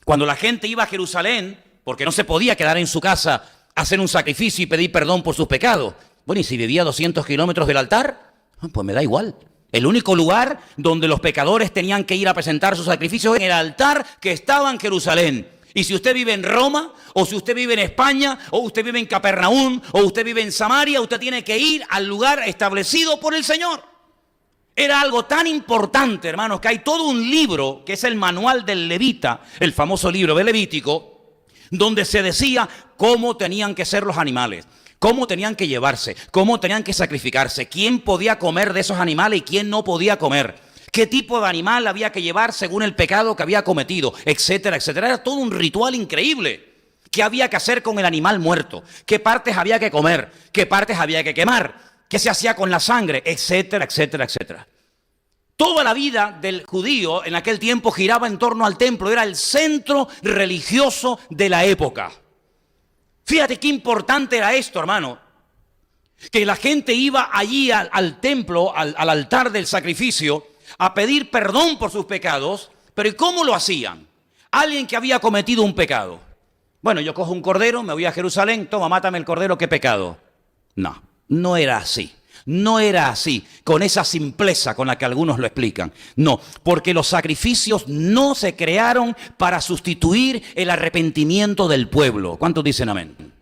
Cuando la gente iba a Jerusalén, porque no se podía quedar en su casa a hacer un sacrificio y pedir perdón por sus pecados. Bueno, y si vivía a 200 kilómetros del altar, pues me da igual. El único lugar donde los pecadores tenían que ir a presentar sus sacrificios era el altar que estaba en Jerusalén. Y si usted vive en Roma, o si usted vive en España, o usted vive en Capernaum, o usted vive en Samaria, usted tiene que ir al lugar establecido por el Señor. Era algo tan importante, hermanos, que hay todo un libro, que es el manual del Levita, el famoso libro de Levítico, donde se decía cómo tenían que ser los animales, cómo tenían que llevarse, cómo tenían que sacrificarse, quién podía comer de esos animales y quién no podía comer, qué tipo de animal había que llevar según el pecado que había cometido, etcétera, etcétera. Era todo un ritual increíble. ¿Qué había que hacer con el animal muerto? ¿Qué partes había que comer? ¿Qué partes había que quemar? qué se hacía con la sangre, etcétera, etcétera, etcétera. Toda la vida del judío en aquel tiempo giraba en torno al templo, era el centro religioso de la época. Fíjate qué importante era esto, hermano, que la gente iba allí al templo, al altar del sacrificio, a pedir perdón por sus pecados. Pero ¿y cómo lo hacían? Alguien que había cometido un pecado. Bueno, yo cojo un cordero, me voy a Jerusalén, toma, mátame el cordero, ¿qué pecado? No, no era así. No era así, con esa simpleza con la que algunos lo explican. No, porque los sacrificios no se crearon para sustituir el arrepentimiento del pueblo. ¿Cuántos dicen amén?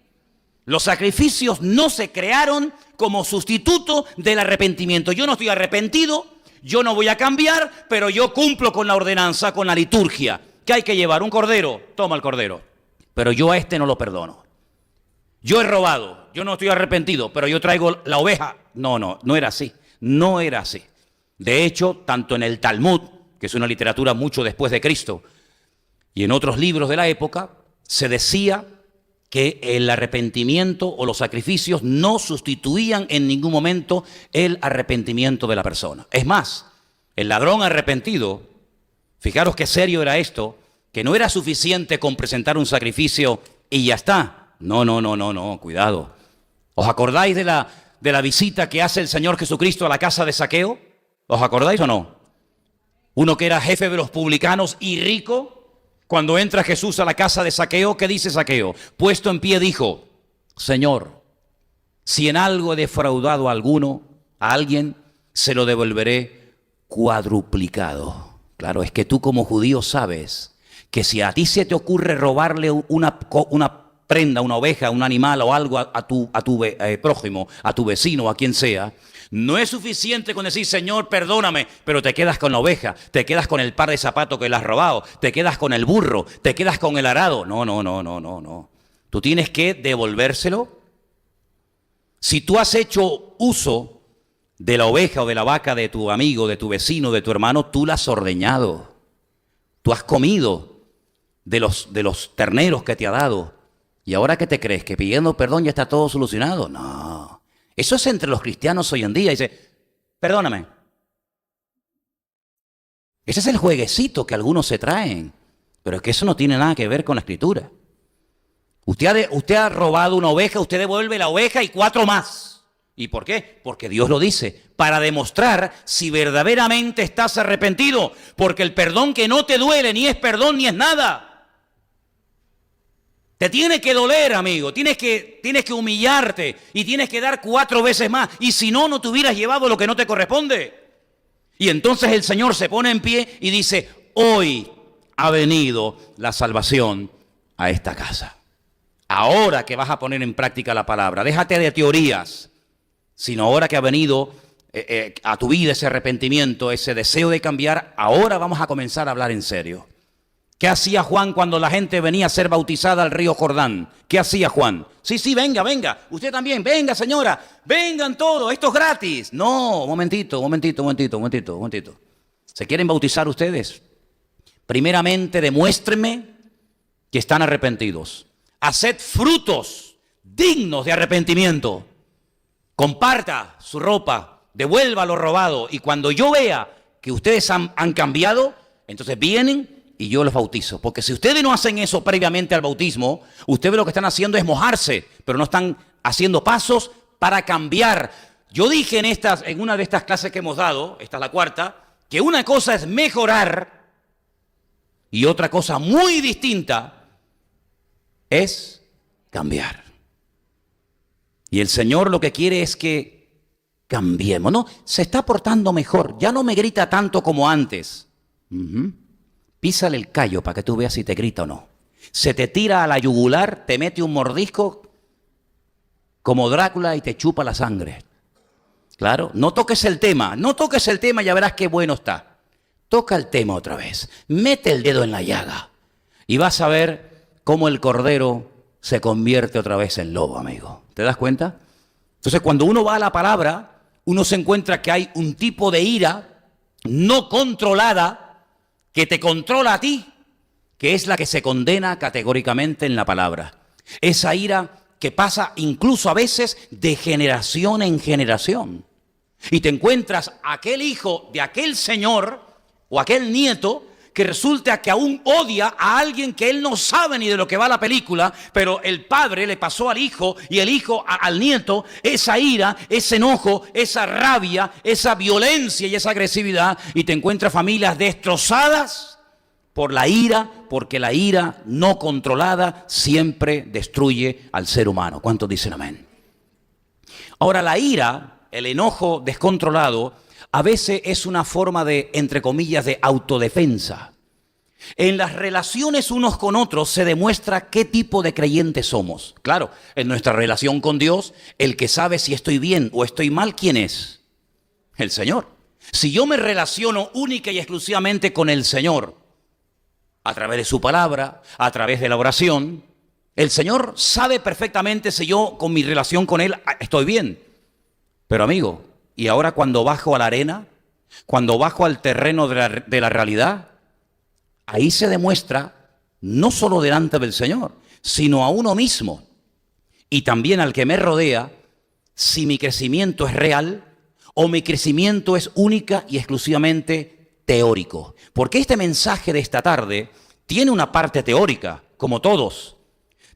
Los sacrificios no se crearon como sustituto del arrepentimiento. Yo no estoy arrepentido, yo no voy a cambiar, pero yo cumplo con la ordenanza, con la liturgia. ¿Qué hay que llevar? Un cordero, toma el cordero. Pero yo a este no lo perdono. Yo he robado, yo no estoy arrepentido, pero yo traigo la oveja. No era así, no era así. De hecho, tanto en el Talmud, que es una literatura mucho después de Cristo, y en otros libros de la época, se decía que el arrepentimiento o los sacrificios no sustituían en ningún momento el arrepentimiento de la persona. Es más, el ladrón arrepentido, fijaros qué serio era esto, que no era suficiente con presentar un sacrificio y ya está. No, cuidado. ¿Os acordáis de la visita que hace el Señor Jesucristo a la casa de Zaqueo? ¿Os acordáis o no? Uno que era jefe de los publicanos y rico, cuando entra Jesús a la casa de Zaqueo, ¿qué dice Zaqueo? Puesto en pie dijo, Señor, si en algo he defraudado a alguien, se lo devolveré cuadruplicado. Claro, es que tú como judío sabes que si a ti se te ocurre robarle una prenda, una oveja, un animal o algo a tu prójimo, a tu vecino, a quien sea, no es suficiente con decir, Señor, perdóname, pero te quedas con la oveja, te quedas con el par de zapatos que le has robado, te quedas con el burro, te quedas con el arado. No. Tú tienes que devolvérselo. Si tú has hecho uso de la oveja o de la vaca de tu amigo, de tu vecino, de tu hermano, tú la has ordeñado. Tú has comido de los terneros que te ha dado. ¿Y ahora qué te crees? ¿Que pidiendo perdón ya está todo solucionado? No. Eso es entre los cristianos hoy en día. Dice, perdóname. Ese es el jueguecito que algunos se traen. Pero es que eso no tiene nada que ver con la Escritura. Usted ha robado una oveja, usted devuelve la oveja y 4 más. ¿Y por qué? Porque Dios lo dice. Para demostrar si verdaderamente estás arrepentido. Porque el perdón que no te duele ni es perdón ni es nada. Te tiene que doler, amigo, tienes que humillarte y tienes que dar 4 veces más. Y si no, no te hubieras llevado lo que no te corresponde. Y entonces el Señor se pone en pie y dice, hoy ha venido la salvación a esta casa. Ahora que vas a poner en práctica la palabra, déjate de teorías, sino ahora que ha venido a tu vida ese arrepentimiento, ese deseo de cambiar, ahora vamos a comenzar a hablar en serio. ¿Qué hacía Juan cuando la gente venía a ser bautizada al río Jordán? ¿Qué hacía Juan? Sí, venga. Usted también, venga señora, vengan todos, esto es gratis. No, momentito. ¿Se quieren bautizar ustedes? Primeramente demuéstrenme que están arrepentidos. Haced frutos dignos de arrepentimiento. Comparta su ropa, devuelva lo robado. Y cuando yo vea que ustedes han cambiado, entonces vienen y yo los bautizo. Porque si ustedes no hacen eso previamente al bautismo, ustedes lo que están haciendo es mojarse, pero no están haciendo pasos para cambiar. Yo dije en una de estas clases que hemos dado, esta es la 4ª, que una cosa es mejorar y otra cosa muy distinta es cambiar. Y el Señor lo que quiere es que cambiemos. No, se está portando mejor, ya no me grita tanto como antes. Písale el callo para que tú veas si te grita o no. Se te tira a la yugular, te mete un mordisco como Drácula y te chupa la sangre. Claro, no toques el tema, ya verás qué bueno está. Toca el tema otra vez, mete el dedo en la llaga y vas a ver cómo el cordero se convierte otra vez en lobo, amigo. ¿Te das cuenta? Entonces, cuando uno va a la palabra, uno se encuentra que hay un tipo de ira no controlada que te controla a ti, que es la que se condena categóricamente en la palabra. Esa ira que pasa incluso a veces de generación en generación. Y te encuentras aquel hijo de aquel señor o aquel nieto que resulta que aún odia a alguien que él no sabe ni de lo que va la película, pero el padre le pasó al hijo y el hijo al nieto esa ira, ese enojo, esa rabia, esa violencia y esa agresividad, y te encuentras familias destrozadas por la ira, porque la ira no controlada siempre destruye al ser humano. ¿Cuántos dicen amén? Ahora, la ira, el enojo descontrolado, a veces es una forma de, entre comillas, de autodefensa. En las relaciones unos con otros se demuestra qué tipo de creyentes somos. Claro, en nuestra relación con Dios, el que sabe si estoy bien o estoy mal, ¿quién es? El Señor. Si yo me relaciono única y exclusivamente con el Señor, a través de su palabra, a través de la oración, el Señor sabe perfectamente si yo con mi relación con Él estoy bien. Pero amigo, y ahora cuando bajo a la arena, cuando bajo al terreno de la realidad, ahí se demuestra no solo delante del Señor, sino a uno mismo y también al que me rodea, si mi crecimiento es real o mi crecimiento es única y exclusivamente teórico. Porque este mensaje de esta tarde tiene una parte teórica, como todos,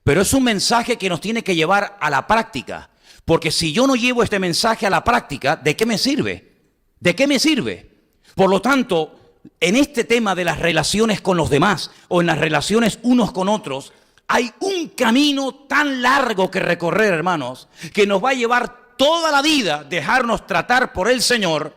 pero es un mensaje que nos tiene que llevar a la práctica. Porque si yo no llevo este mensaje a la práctica, ¿de qué me sirve? ¿De qué me sirve? Por lo tanto, en este tema de las relaciones con los demás o en las relaciones unos con otros, hay un camino tan largo que recorrer, hermanos, que nos va a llevar toda la vida dejarnos tratar por el Señor,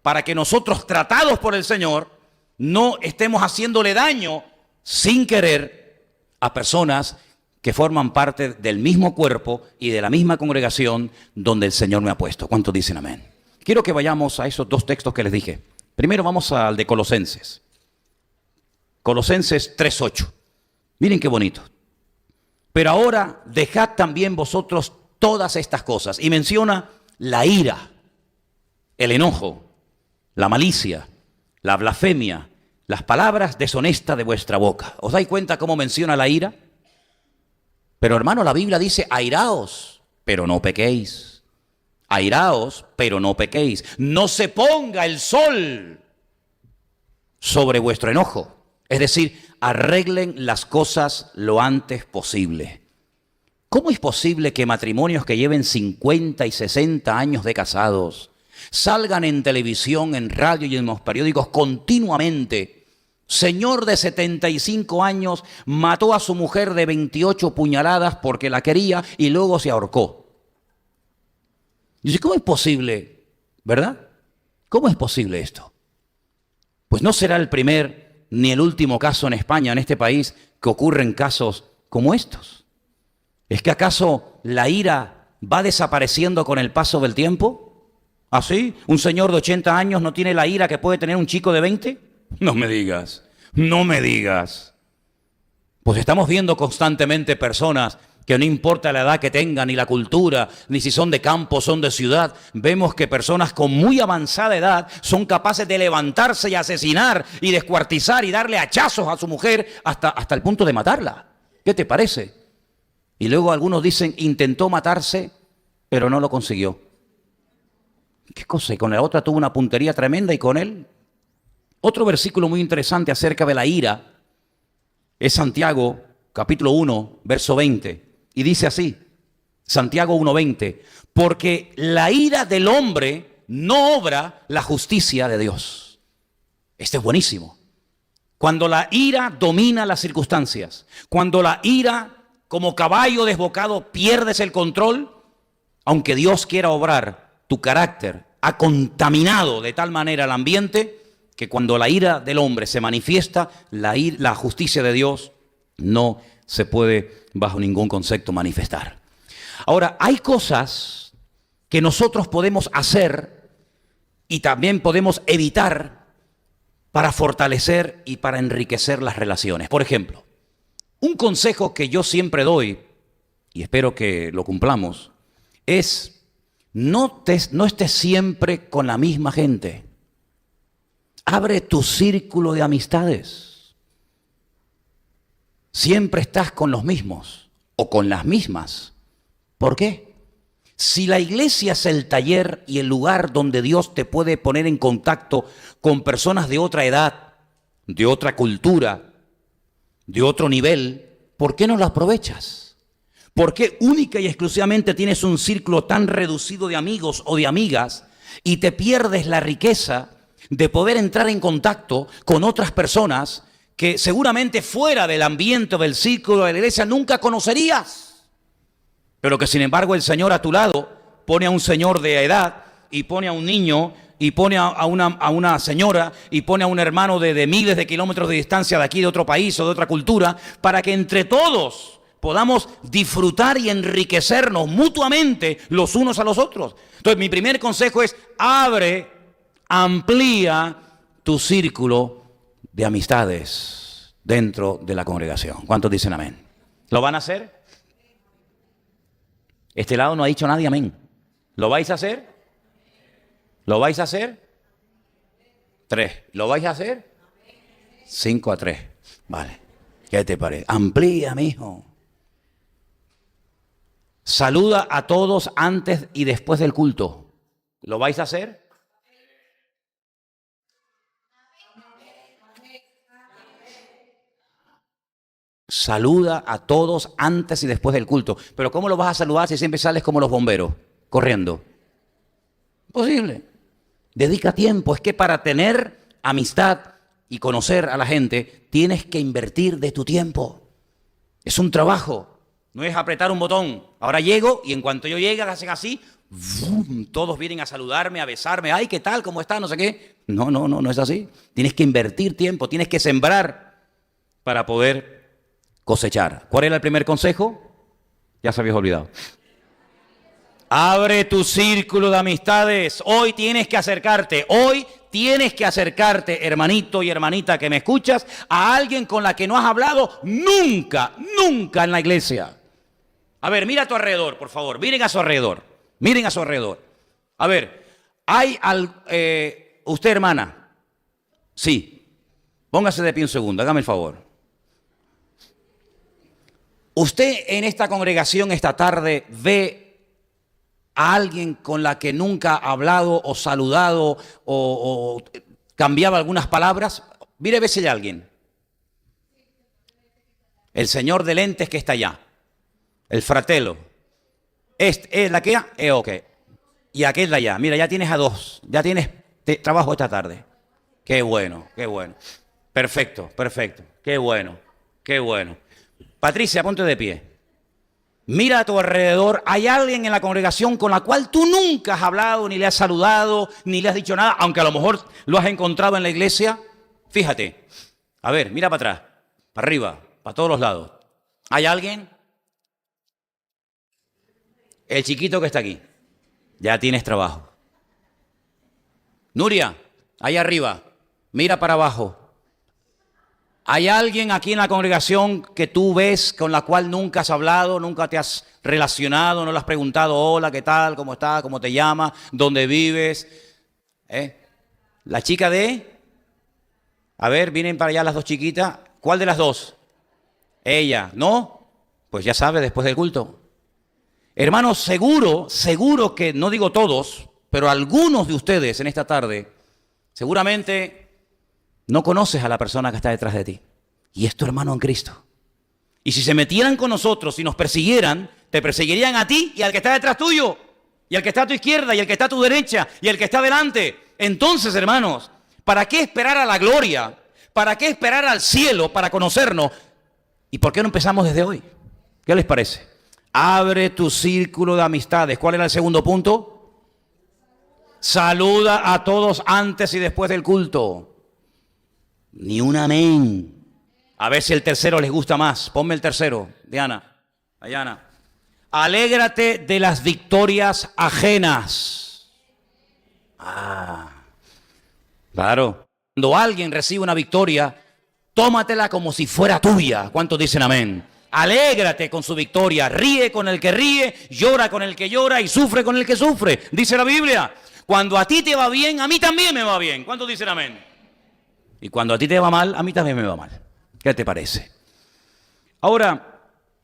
para que nosotros, tratados por el Señor, no estemos haciéndole daño sin querer a personas que forman parte del mismo cuerpo y de la misma congregación donde el Señor me ha puesto. ¿Cuántos dicen amén? Quiero que vayamos a esos dos textos que les dije. Primero vamos al de Colosenses. Colosenses 3:8. Miren qué bonito. Pero ahora dejad también vosotros todas estas cosas. Y menciona la ira, el enojo, la malicia, la blasfemia, las palabras deshonestas de vuestra boca. ¿Os dais cuenta cómo menciona la ira? Pero hermano, la Biblia dice, airaos, pero no pequéis. Airaos, pero no pequéis. No se ponga el sol sobre vuestro enojo. Es decir, arreglen las cosas lo antes posible. ¿Cómo es posible que matrimonios que lleven 50 y 60 años de casados salgan en televisión, en radio y en los periódicos continuamente? Señor de 75 años mató a su mujer de 28 puñaladas porque la quería y luego se ahorcó. Dice, ¿cómo es posible? ¿Verdad? ¿Cómo es posible esto? Pues no será el primer ni el último caso en España, en este país, que ocurren casos como estos. ¿Es que acaso la ira va desapareciendo con el paso del tiempo? ¿Así? ¿Un señor de 80 años no tiene la ira que puede tener un chico de 20? No me digas, no me digas. Pues estamos viendo constantemente personas que no importa la edad que tengan, ni la cultura, ni si son de campo, son de ciudad, vemos que personas con muy avanzada edad son capaces de levantarse y asesinar y descuartizar y darle hachazos a su mujer hasta el punto de matarla. ¿Qué te parece? Y luego algunos dicen, intentó matarse, pero no lo consiguió. ¿Qué cosa? Y con la otra tuvo una puntería tremenda y con él. Otro versículo muy interesante acerca de la ira es Santiago, capítulo 1, verso 20. Y dice así, Santiago 1:20, porque la ira del hombre no obra la justicia de Dios. Este es buenísimo. Cuando la ira domina las circunstancias, cuando la ira como caballo desbocado pierdes el control, aunque Dios quiera obrar, tu carácter ha contaminado de tal manera el ambiente que cuando la ira del hombre se manifiesta, la justicia de Dios no se puede bajo ningún concepto manifestar. Ahora, hay cosas que nosotros podemos hacer y también podemos evitar para fortalecer y para enriquecer las relaciones. Por ejemplo, un consejo que yo siempre doy, y espero que lo cumplamos, es no estés siempre con la misma gente. Abre tu círculo de amistades. Siempre estás con los mismos o con las mismas. ¿Por qué? Si la iglesia es el taller y el lugar donde Dios te puede poner en contacto con personas de otra edad, de otra cultura, de otro nivel, ¿por qué no lo aprovechas? ¿Por qué única y exclusivamente tienes un círculo tan reducido de amigos o de amigas y te pierdes la riqueza de poder entrar en contacto con otras personas que seguramente fuera del ambiente o del círculo de la iglesia nunca conocerías? Pero que sin embargo el Señor a tu lado pone a un señor de edad y pone a un niño y pone a una señora y pone a un hermano de miles de kilómetros de distancia de aquí, de otro país o de otra cultura, para que entre todos podamos disfrutar y enriquecernos mutuamente los unos a los otros. Entonces mi primer consejo es: amplía tu círculo de amistades dentro de la congregación. ¿Cuántos dicen amén? ¿Lo van a hacer? Este lado no ha dicho nadie amén. ¿Lo vais a hacer? ¿Lo vais a hacer? 3. ¿Lo vais a hacer? 5-3. Vale. ¿Qué te parece? Amplía, mijo. Saluda a todos antes y después del culto. ¿Lo vais a hacer? Saluda a todos antes y después del culto. Pero ¿cómo lo vas a saludar si siempre sales como los bomberos, corriendo? Imposible. Dedica tiempo. Es que para tener amistad y conocer a la gente, tienes que invertir de tu tiempo. Es un trabajo. No es apretar un botón. Ahora llego y en cuanto yo llegue, hacen así, ¡vum! Todos vienen a saludarme, a besarme. Ay, ¿qué tal? ¿Cómo está? No sé qué. No es así. Tienes que invertir tiempo, tienes que sembrar para poder cosechar. ¿Cuál era el primer consejo? Ya se habías olvidado. Abre tu círculo de amistades. Hoy tienes que acercarte. Hoy tienes que acercarte, hermanito y hermanita que me escuchas, a alguien con la que no has hablado nunca en la iglesia. A ver, mira a tu alrededor, por favor. Miren a su alrededor. Miren a su alrededor. A ver, usted, hermana. Sí. Póngase de pie un segundo, hágame el favor. ¿Usted en esta congregación esta tarde ve a alguien con la que nunca ha hablado o saludado o cambiado algunas palabras? Mire, ve si hay alguien. El señor de lentes que está allá. El fratelo. ¿Es la que ya? Ok. Y aquel de allá. Mira, ya tienes a 2. Ya tienes trabajo esta tarde. Qué bueno, qué bueno. Perfecto. Qué bueno. Patricia, ponte de pie. Mira a tu alrededor. ¿Hay alguien en la congregación con la cual tú nunca has hablado, ni le has saludado, ni le has dicho nada, aunque a lo mejor lo has encontrado en la iglesia? Fíjate. A ver, mira para atrás, para arriba, para todos los lados. ¿Hay alguien? El chiquito que está aquí. Ya tienes trabajo. Nuria, ahí arriba. Mira para abajo. ¿Hay alguien aquí en la congregación que tú ves con la cual nunca has hablado, nunca te has relacionado, no le has preguntado, hola, ¿qué tal? ¿Cómo estás? ¿Cómo te llamas? ¿Dónde vives? La chica de... A ver, vienen para allá las dos chiquitas. ¿Cuál de las dos? Ella, ¿no? Pues ya sabes, después del culto. Hermanos, seguro que, no digo todos, pero algunos de ustedes en esta tarde, seguramente no conoces a la persona que está detrás de ti. Y es tu hermano en Cristo. Y si se metieran con nosotros y nos persiguieran, te perseguirían a ti y al que está detrás tuyo, y al que está a tu izquierda, y al que está a tu derecha, y al que está delante. Entonces, hermanos, ¿para qué esperar a la gloria? ¿Para qué esperar al cielo para conocernos? ¿Y por qué no empezamos desde hoy? ¿Qué les parece? Abre tu círculo de amistades. ¿Cuál era el segundo punto? Saluda a todos antes y después del culto. Ni un amén. A ver si el tercero les gusta más. Ponme el tercero, Diana. Ayana. Alégrate de las victorias ajenas. Claro. Cuando alguien recibe una victoria, tómatela como si fuera tuya. ¿Cuántos dicen amén? Alégrate con su victoria. Ríe con el que ríe, llora con el que llora y sufre con el que sufre. Dice la Biblia. Cuando a ti te va bien, a mí también me va bien. ¿Cuántos dicen amén? Y cuando a ti te va mal, a mí también me va mal. ¿Qué te parece? Ahora,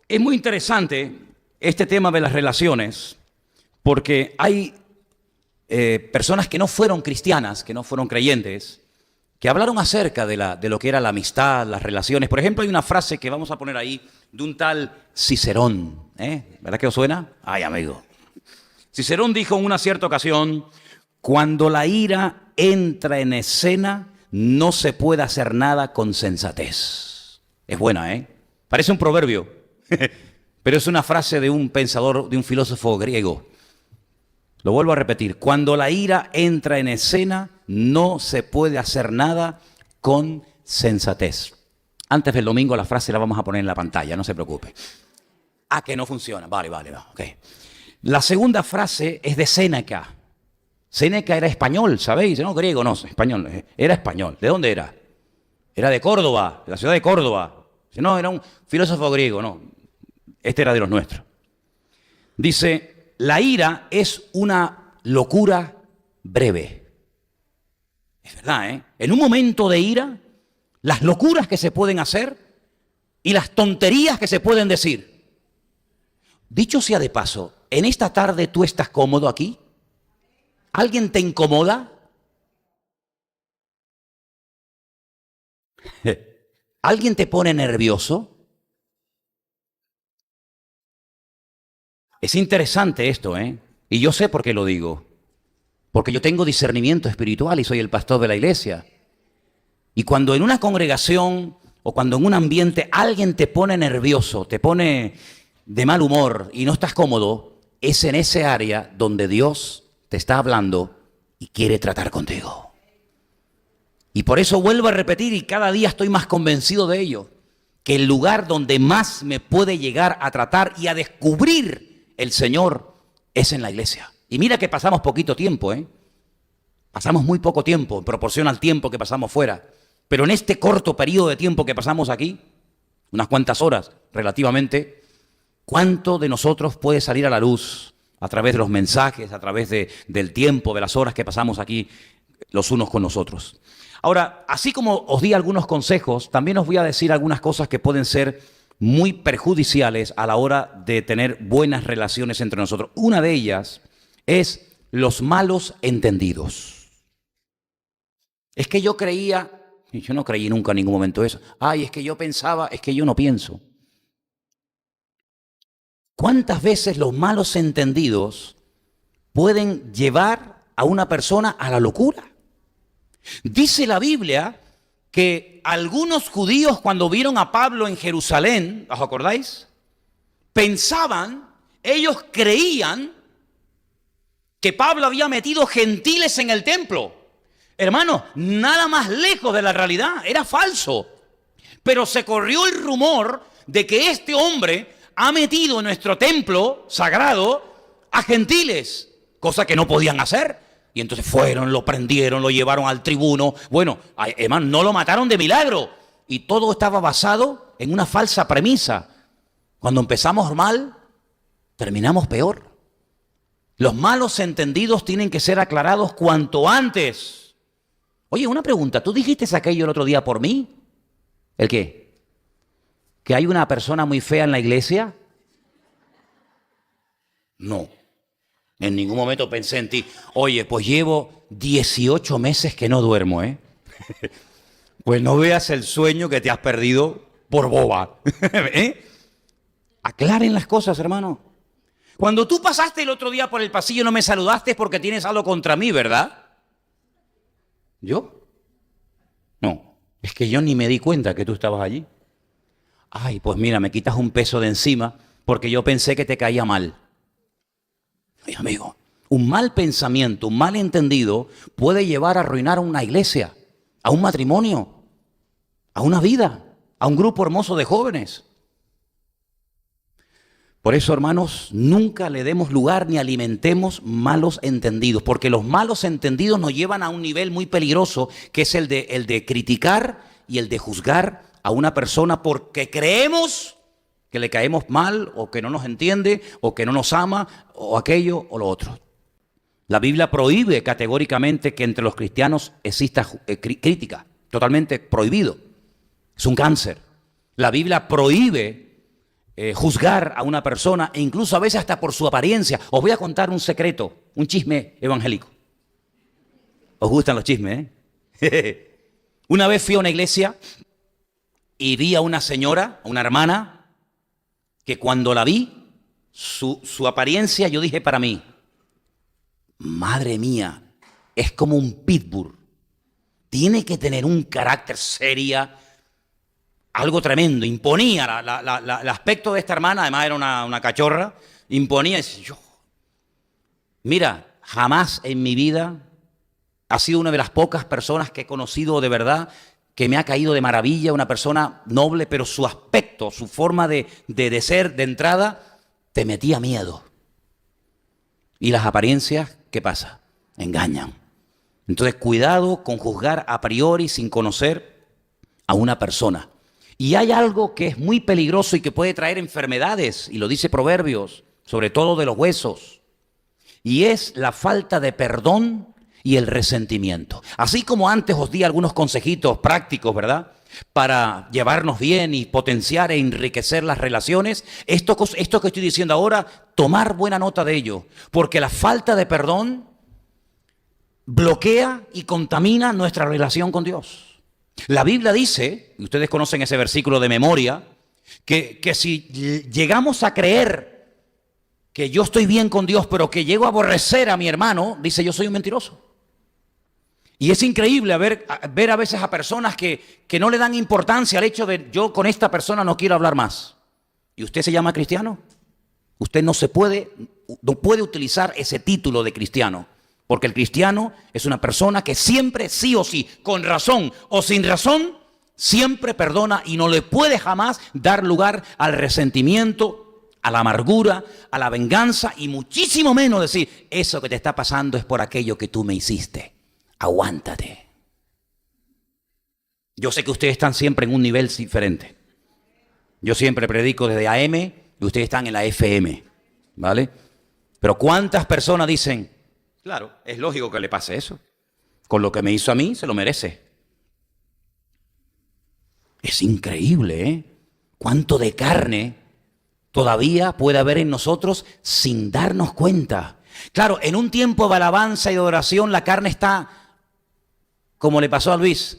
es muy interesante este tema de las relaciones porque hay personas que no fueron cristianas, que no fueron creyentes, que hablaron acerca de lo que era la amistad, las relaciones. Por ejemplo, hay una frase que vamos a poner ahí de un tal Cicerón. ¿Verdad que os suena? Ay, amigo. Cicerón dijo en una cierta ocasión: cuando la ira entra en escena, no se puede hacer nada con sensatez. Es buena, ¿eh? Parece un proverbio, pero es una frase de un pensador, de un filósofo griego. Lo vuelvo a repetir: cuando la ira entra en escena, no se puede hacer nada con sensatez. Antes del domingo la frase la vamos a poner en la pantalla, no se preocupe. Ah, que no funciona. Vale, ok. La segunda frase es de Séneca. Séneca era español, ¿sabéis? No, griego, no, español. Era español. ¿De dónde era? Era de Córdoba, de la ciudad de Córdoba. No, era un filósofo griego, no. Este era de los nuestros. Dice: la ira es una locura breve. Es verdad, ¿eh? En un momento de ira, las locuras que se pueden hacer y las tonterías que se pueden decir. Dicho sea de paso, en esta tarde tú estás cómodo aquí. ¿Alguien te incomoda? ¿Alguien te pone nervioso? Es interesante esto, ¿eh? Y yo sé por qué lo digo. Porque yo tengo discernimiento espiritual y soy el pastor de la iglesia. Y cuando en una congregación o cuando en un ambiente alguien te pone nervioso, te pone de mal humor y no estás cómodo, es en ese área donde Dios te está hablando y quiere tratar contigo. Y por eso vuelvo a repetir, y cada día estoy más convencido de ello, que el lugar donde más me puede llegar a tratar y a descubrir el Señor es en la iglesia. Y mira que pasamos poquito tiempo, ¿eh? Pasamos muy poco tiempo en proporción al tiempo que pasamos fuera. Pero en este corto periodo de tiempo que pasamos aquí, unas cuantas horas relativamente, ¿cuánto de nosotros puede salir a la luz a través de los mensajes, a través del tiempo, de las horas que pasamos aquí los unos con los otros? Ahora, así como os di algunos consejos, también os voy a decir algunas cosas que pueden ser muy perjudiciales a la hora de tener buenas relaciones entre nosotros. Una de ellas es los malos entendidos. Es que yo creía, y yo no creí nunca en ningún momento eso. Ay, es que yo pensaba, es que yo no pienso. ¿Cuántas veces los malos entendidos pueden llevar a una persona a la locura? Dice la Biblia que algunos judíos, cuando vieron a Pablo en Jerusalén, ¿os acordáis? Pensaban, ellos creían que Pablo había metido gentiles en el templo. Hermano, nada más lejos de la realidad, era falso. Pero se corrió el rumor de que este hombre ha metido en nuestro templo sagrado a gentiles, cosa que no podían hacer. Y entonces fueron, lo prendieron, lo llevaron al tribuno. Bueno, hermano, no lo mataron de milagro. Y todo estaba basado en una falsa premisa. Cuando empezamos mal, terminamos peor. Los malos entendidos tienen que ser aclarados cuanto antes. Oye, una pregunta, ¿tú dijiste aquello el otro día por mí? ¿El qué? ¿Que hay una persona muy fea en la iglesia? No. En ningún momento pensé en ti. Oye, pues llevo 18 meses que no duermo, ¿eh? Pues no veas el sueño que te has perdido por boba. ¿Eh? Aclaren las cosas, hermano. Cuando tú pasaste el otro día por el pasillo no me saludaste porque tienes algo contra mí, ¿verdad? ¿Yo? No, es que yo ni me di cuenta que tú estabas allí. Ay, pues mira, me quitas un peso de encima porque yo pensé que te caía mal. Ay, amigo, un mal pensamiento, un mal entendido puede llevar a arruinar a una iglesia, a un matrimonio, a una vida, a un grupo hermoso de jóvenes. Por eso, hermanos, nunca le demos lugar ni alimentemos malos entendidos, porque los malos entendidos nos llevan a un nivel muy peligroso, que es el de criticar y el de juzgar a una persona porque creemos que le caemos mal o que no nos entiende o que no nos ama o aquello o lo otro. La Biblia prohíbe categóricamente que entre los cristianos exista crítica, totalmente prohibido. Es un cáncer. La Biblia prohíbe juzgar a una persona, e incluso a veces hasta por su apariencia. Os voy a contar un secreto, un chisme evangélico. ¿Os gustan los chismes, Una vez fui a una iglesia y vi a una señora, a una hermana, que cuando la vi, su apariencia, yo dije para mí, madre mía, es como un pitbull. Tiene que tener un carácter seria, algo tremendo. Imponía el aspecto de esta hermana, además era una cachorra, imponía. Mira, jamás en mi vida ha sido una de las pocas personas que he conocido de verdad que me ha caído de maravilla, una persona noble, pero su aspecto, su forma de ser de entrada, te metía miedo. Y las apariencias, ¿qué pasa? Engañan. Entonces, cuidado con juzgar a priori sin conocer a una persona. Y hay algo que es muy peligroso y que puede traer enfermedades, y lo dice Proverbios, sobre todo de los huesos, y es la falta de perdón y el resentimiento. Así como antes os di algunos consejitos prácticos, ¿verdad?, para llevarnos bien y potenciar e enriquecer las relaciones, esto que estoy diciendo ahora, tomar buena nota de ello, porque la falta de perdón bloquea y contamina nuestra relación con Dios. La Biblia dice, y ustedes conocen ese versículo de memoria, que si llegamos a creer que yo estoy bien con Dios, pero que llego a aborrecer a mi hermano, dice, yo soy un mentiroso. Y es increíble ver a veces a personas que no le dan importancia al hecho de yo con esta persona no quiero hablar más. ¿Y usted se llama cristiano? Usted no puede utilizar ese título de cristiano, porque el cristiano es una persona que siempre, sí o sí, con razón o sin razón, siempre perdona y no le puede jamás dar lugar al resentimiento, a la amargura, a la venganza y muchísimo menos decir, eso que te está pasando es por aquello que tú me hiciste. Aguántate. Yo sé que ustedes están siempre en un nivel diferente. Yo siempre predico desde AM y ustedes están en la FM, ¿vale? Pero ¿cuántas personas dicen, claro, es lógico que le pase eso? Con lo que me hizo a mí, se lo merece. Es increíble, ¿eh? Cuánto de carne todavía puede haber en nosotros sin darnos cuenta. Claro, en un tiempo de alabanza y de oración la carne está, como le pasó a Luis,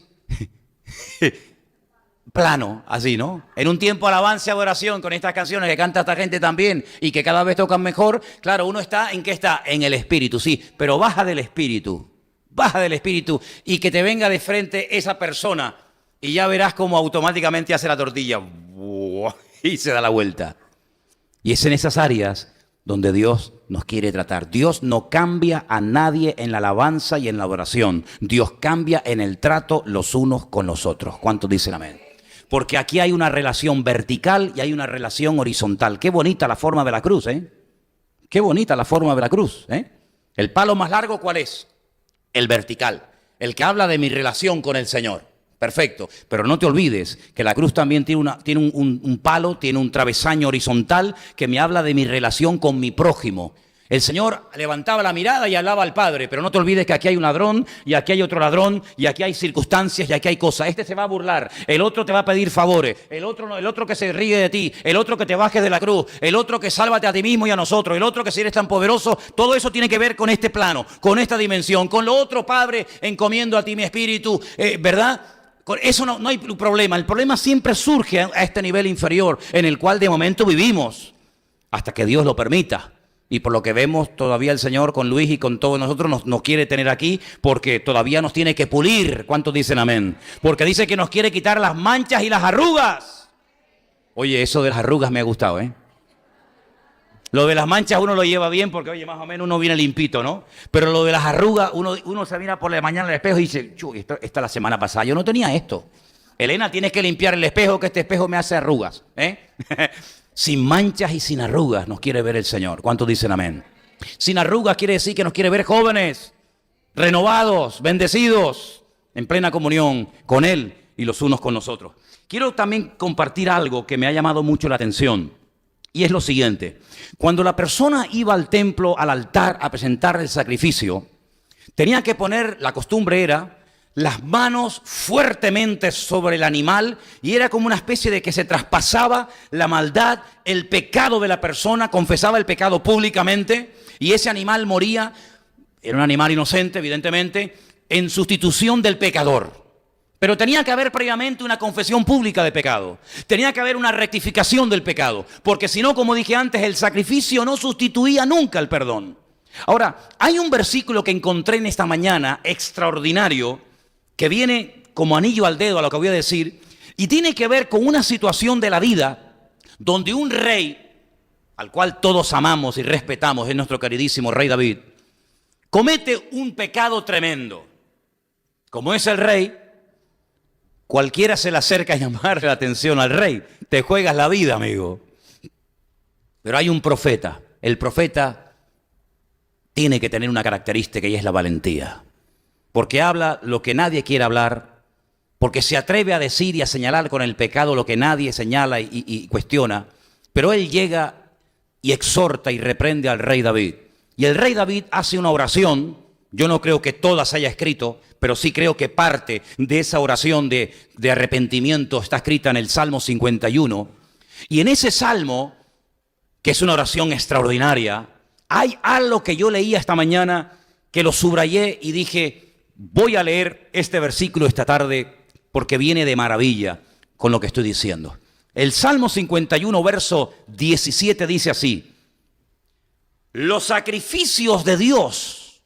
plano, así, ¿no? En un tiempo de alabanza y de oración con estas canciones que canta esta gente también y que cada vez tocan mejor, claro, uno está, ¿en qué está? En el espíritu, sí, pero baja del espíritu y que te venga de frente esa persona y ya verás cómo automáticamente hace la tortilla y se da la vuelta. Y es en esas áreas donde Dios nos quiere tratar. Dios no cambia a nadie en la alabanza y en la oración. Dios cambia en el trato los unos con los otros. ¿Cuántos dicen amén? Porque aquí hay una relación vertical y hay una relación horizontal. Qué bonita la forma de la cruz, ¿eh? Qué bonita la forma de la cruz, ¿eh? El palo más largo, ¿cuál es? El vertical. El que habla de mi relación con el Señor. Perfecto, pero no te olvides que la cruz también tiene un palo, tiene un travesaño horizontal que me habla de mi relación con mi prójimo. El Señor levantaba la mirada y hablaba al Padre, pero no te olvides que aquí hay un ladrón y aquí hay otro ladrón y aquí hay circunstancias y aquí hay cosas. Este se va a burlar, el otro te va a pedir favores, el otro que se ríe de ti, el otro que te bajes de la cruz, el otro que sálvate a ti mismo y a nosotros, el otro que si eres tan poderoso. Todo eso tiene que ver con este plano, con esta dimensión, con lo otro, Padre, encomiendo a ti mi espíritu, ¿verdad? Con eso no hay problema. El problema siempre surge a este nivel inferior en el cual de momento vivimos hasta que Dios lo permita. Y por lo que vemos todavía el Señor con Luis y con todos nosotros nos quiere tener aquí porque todavía nos tiene que pulir. ¿Cuántos dicen amén? Porque dice que nos quiere quitar las manchas y las arrugas. Oye, eso de las arrugas me ha gustado, ¿eh? Lo de las manchas uno lo lleva bien porque, oye, más o menos uno viene limpito, ¿no? Pero lo de las arrugas, uno se mira por la mañana al espejo y dice, esta la semana pasada yo no tenía esto. Elena, tienes que limpiar el espejo, que este espejo me hace arrugas, ¿eh? Sin manchas y sin arrugas nos quiere ver el Señor. ¿Cuántos dicen amén? Sin arrugas quiere decir que nos quiere ver jóvenes, renovados, bendecidos, en plena comunión con Él y los unos con nosotros. Quiero también compartir algo que me ha llamado mucho la atención. Y es lo siguiente, cuando la persona iba al templo, al altar, a presentar el sacrificio, tenía que poner, la costumbre era, las manos fuertemente sobre el animal y era como una especie de que se traspasaba la maldad, el pecado de la persona, confesaba el pecado públicamente y ese animal moría, era un animal inocente evidentemente, en sustitución del pecador. Pero tenía que haber previamente una confesión pública de pecado, tenía que haber una rectificación del pecado, porque si no, como dije antes, el sacrificio no sustituía nunca el perdón. Ahora, hay un versículo que encontré en esta mañana extraordinario, que viene como anillo al dedo a lo que voy a decir, y tiene que ver con una situación de la vida donde un rey, al cual todos amamos y respetamos, es nuestro queridísimo rey David, comete un pecado tremendo. Como es el rey, cualquiera se le acerca a llamarle la atención al rey. Te juegas la vida, amigo. Pero hay un profeta. El profeta tiene que tener una característica y es la valentía. Porque habla lo que nadie quiere hablar, porque se atreve a decir y a señalar con el pecado lo que nadie señala y cuestiona, pero él llega y exhorta y reprende al rey David. Y el rey David hace una oración, yo no creo que toda se haya escrito, pero sí creo que parte de esa oración de arrepentimiento está escrita en el Salmo 51. Y en ese salmo, que es una oración extraordinaria, hay algo que yo leía esta mañana que lo subrayé y dije, voy a leer este versículo esta tarde porque viene de maravilla con lo que estoy diciendo. El Salmo 51, verso 17 dice así: los sacrificios de Dios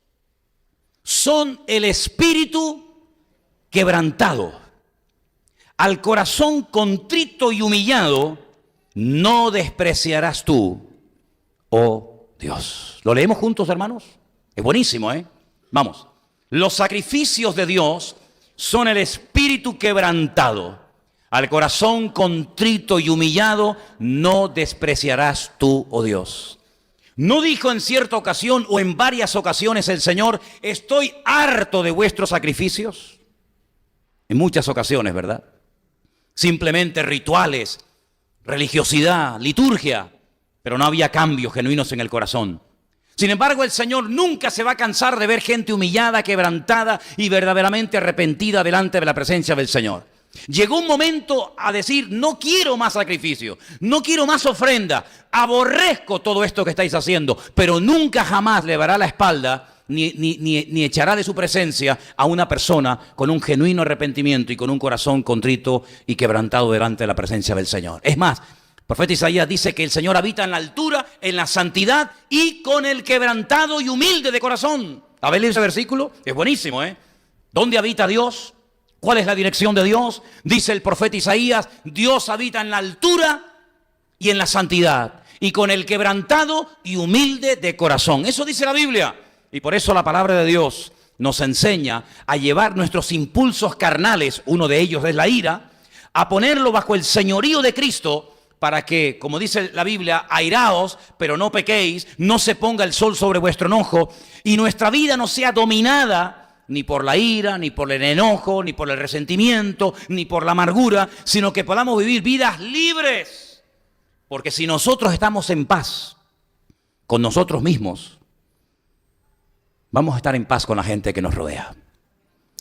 son el espíritu quebrantado. Al corazón contrito y humillado no despreciarás tú, oh Dios. ¿Lo leemos juntos, hermanos? Es buenísimo, ¿eh? Vamos. Los sacrificios de Dios son el espíritu quebrantado. Al corazón contrito y humillado no despreciarás tú, oh Dios. ¿No dijo en cierta ocasión o en varias ocasiones el Señor, estoy harto de vuestros sacrificios? En muchas ocasiones, ¿verdad? Simplemente rituales, religiosidad, liturgia, pero no había cambios genuinos en el corazón. Sin embargo, el Señor nunca se va a cansar de ver gente humillada, quebrantada y verdaderamente arrepentida delante de la presencia del Señor. Llegó un momento a decir, no quiero más sacrificio, no quiero más ofrenda, aborrezco todo esto que estáis haciendo, pero nunca jamás le dará la espalda ni echará de su presencia a una persona con un genuino arrepentimiento y con un corazón contrito y quebrantado delante de la presencia del Señor. Es más, el profeta Isaías dice que el Señor habita en la altura, en la santidad y con el quebrantado y humilde de corazón. ¿Habéis leído ese versículo? Es buenísimo, ¿eh? ¿Dónde habita Dios? ¿Cuál es la dirección de Dios? Dice el profeta Isaías, Dios habita en la altura y en la santidad y con el quebrantado y humilde de corazón. Eso dice la Biblia. Y por eso la palabra de Dios nos enseña a llevar nuestros impulsos carnales, uno de ellos es la ira, a ponerlo bajo el señorío de Cristo, para que, como dice la Biblia, airaos, pero no pequéis, no se ponga el sol sobre vuestro enojo, y nuestra vida no sea dominada ni por la ira, ni por el enojo, ni por el resentimiento, ni por la amargura, sino que podamos vivir vidas libres. Porque si nosotros estamos en paz con nosotros mismos, vamos a estar en paz con la gente que nos rodea.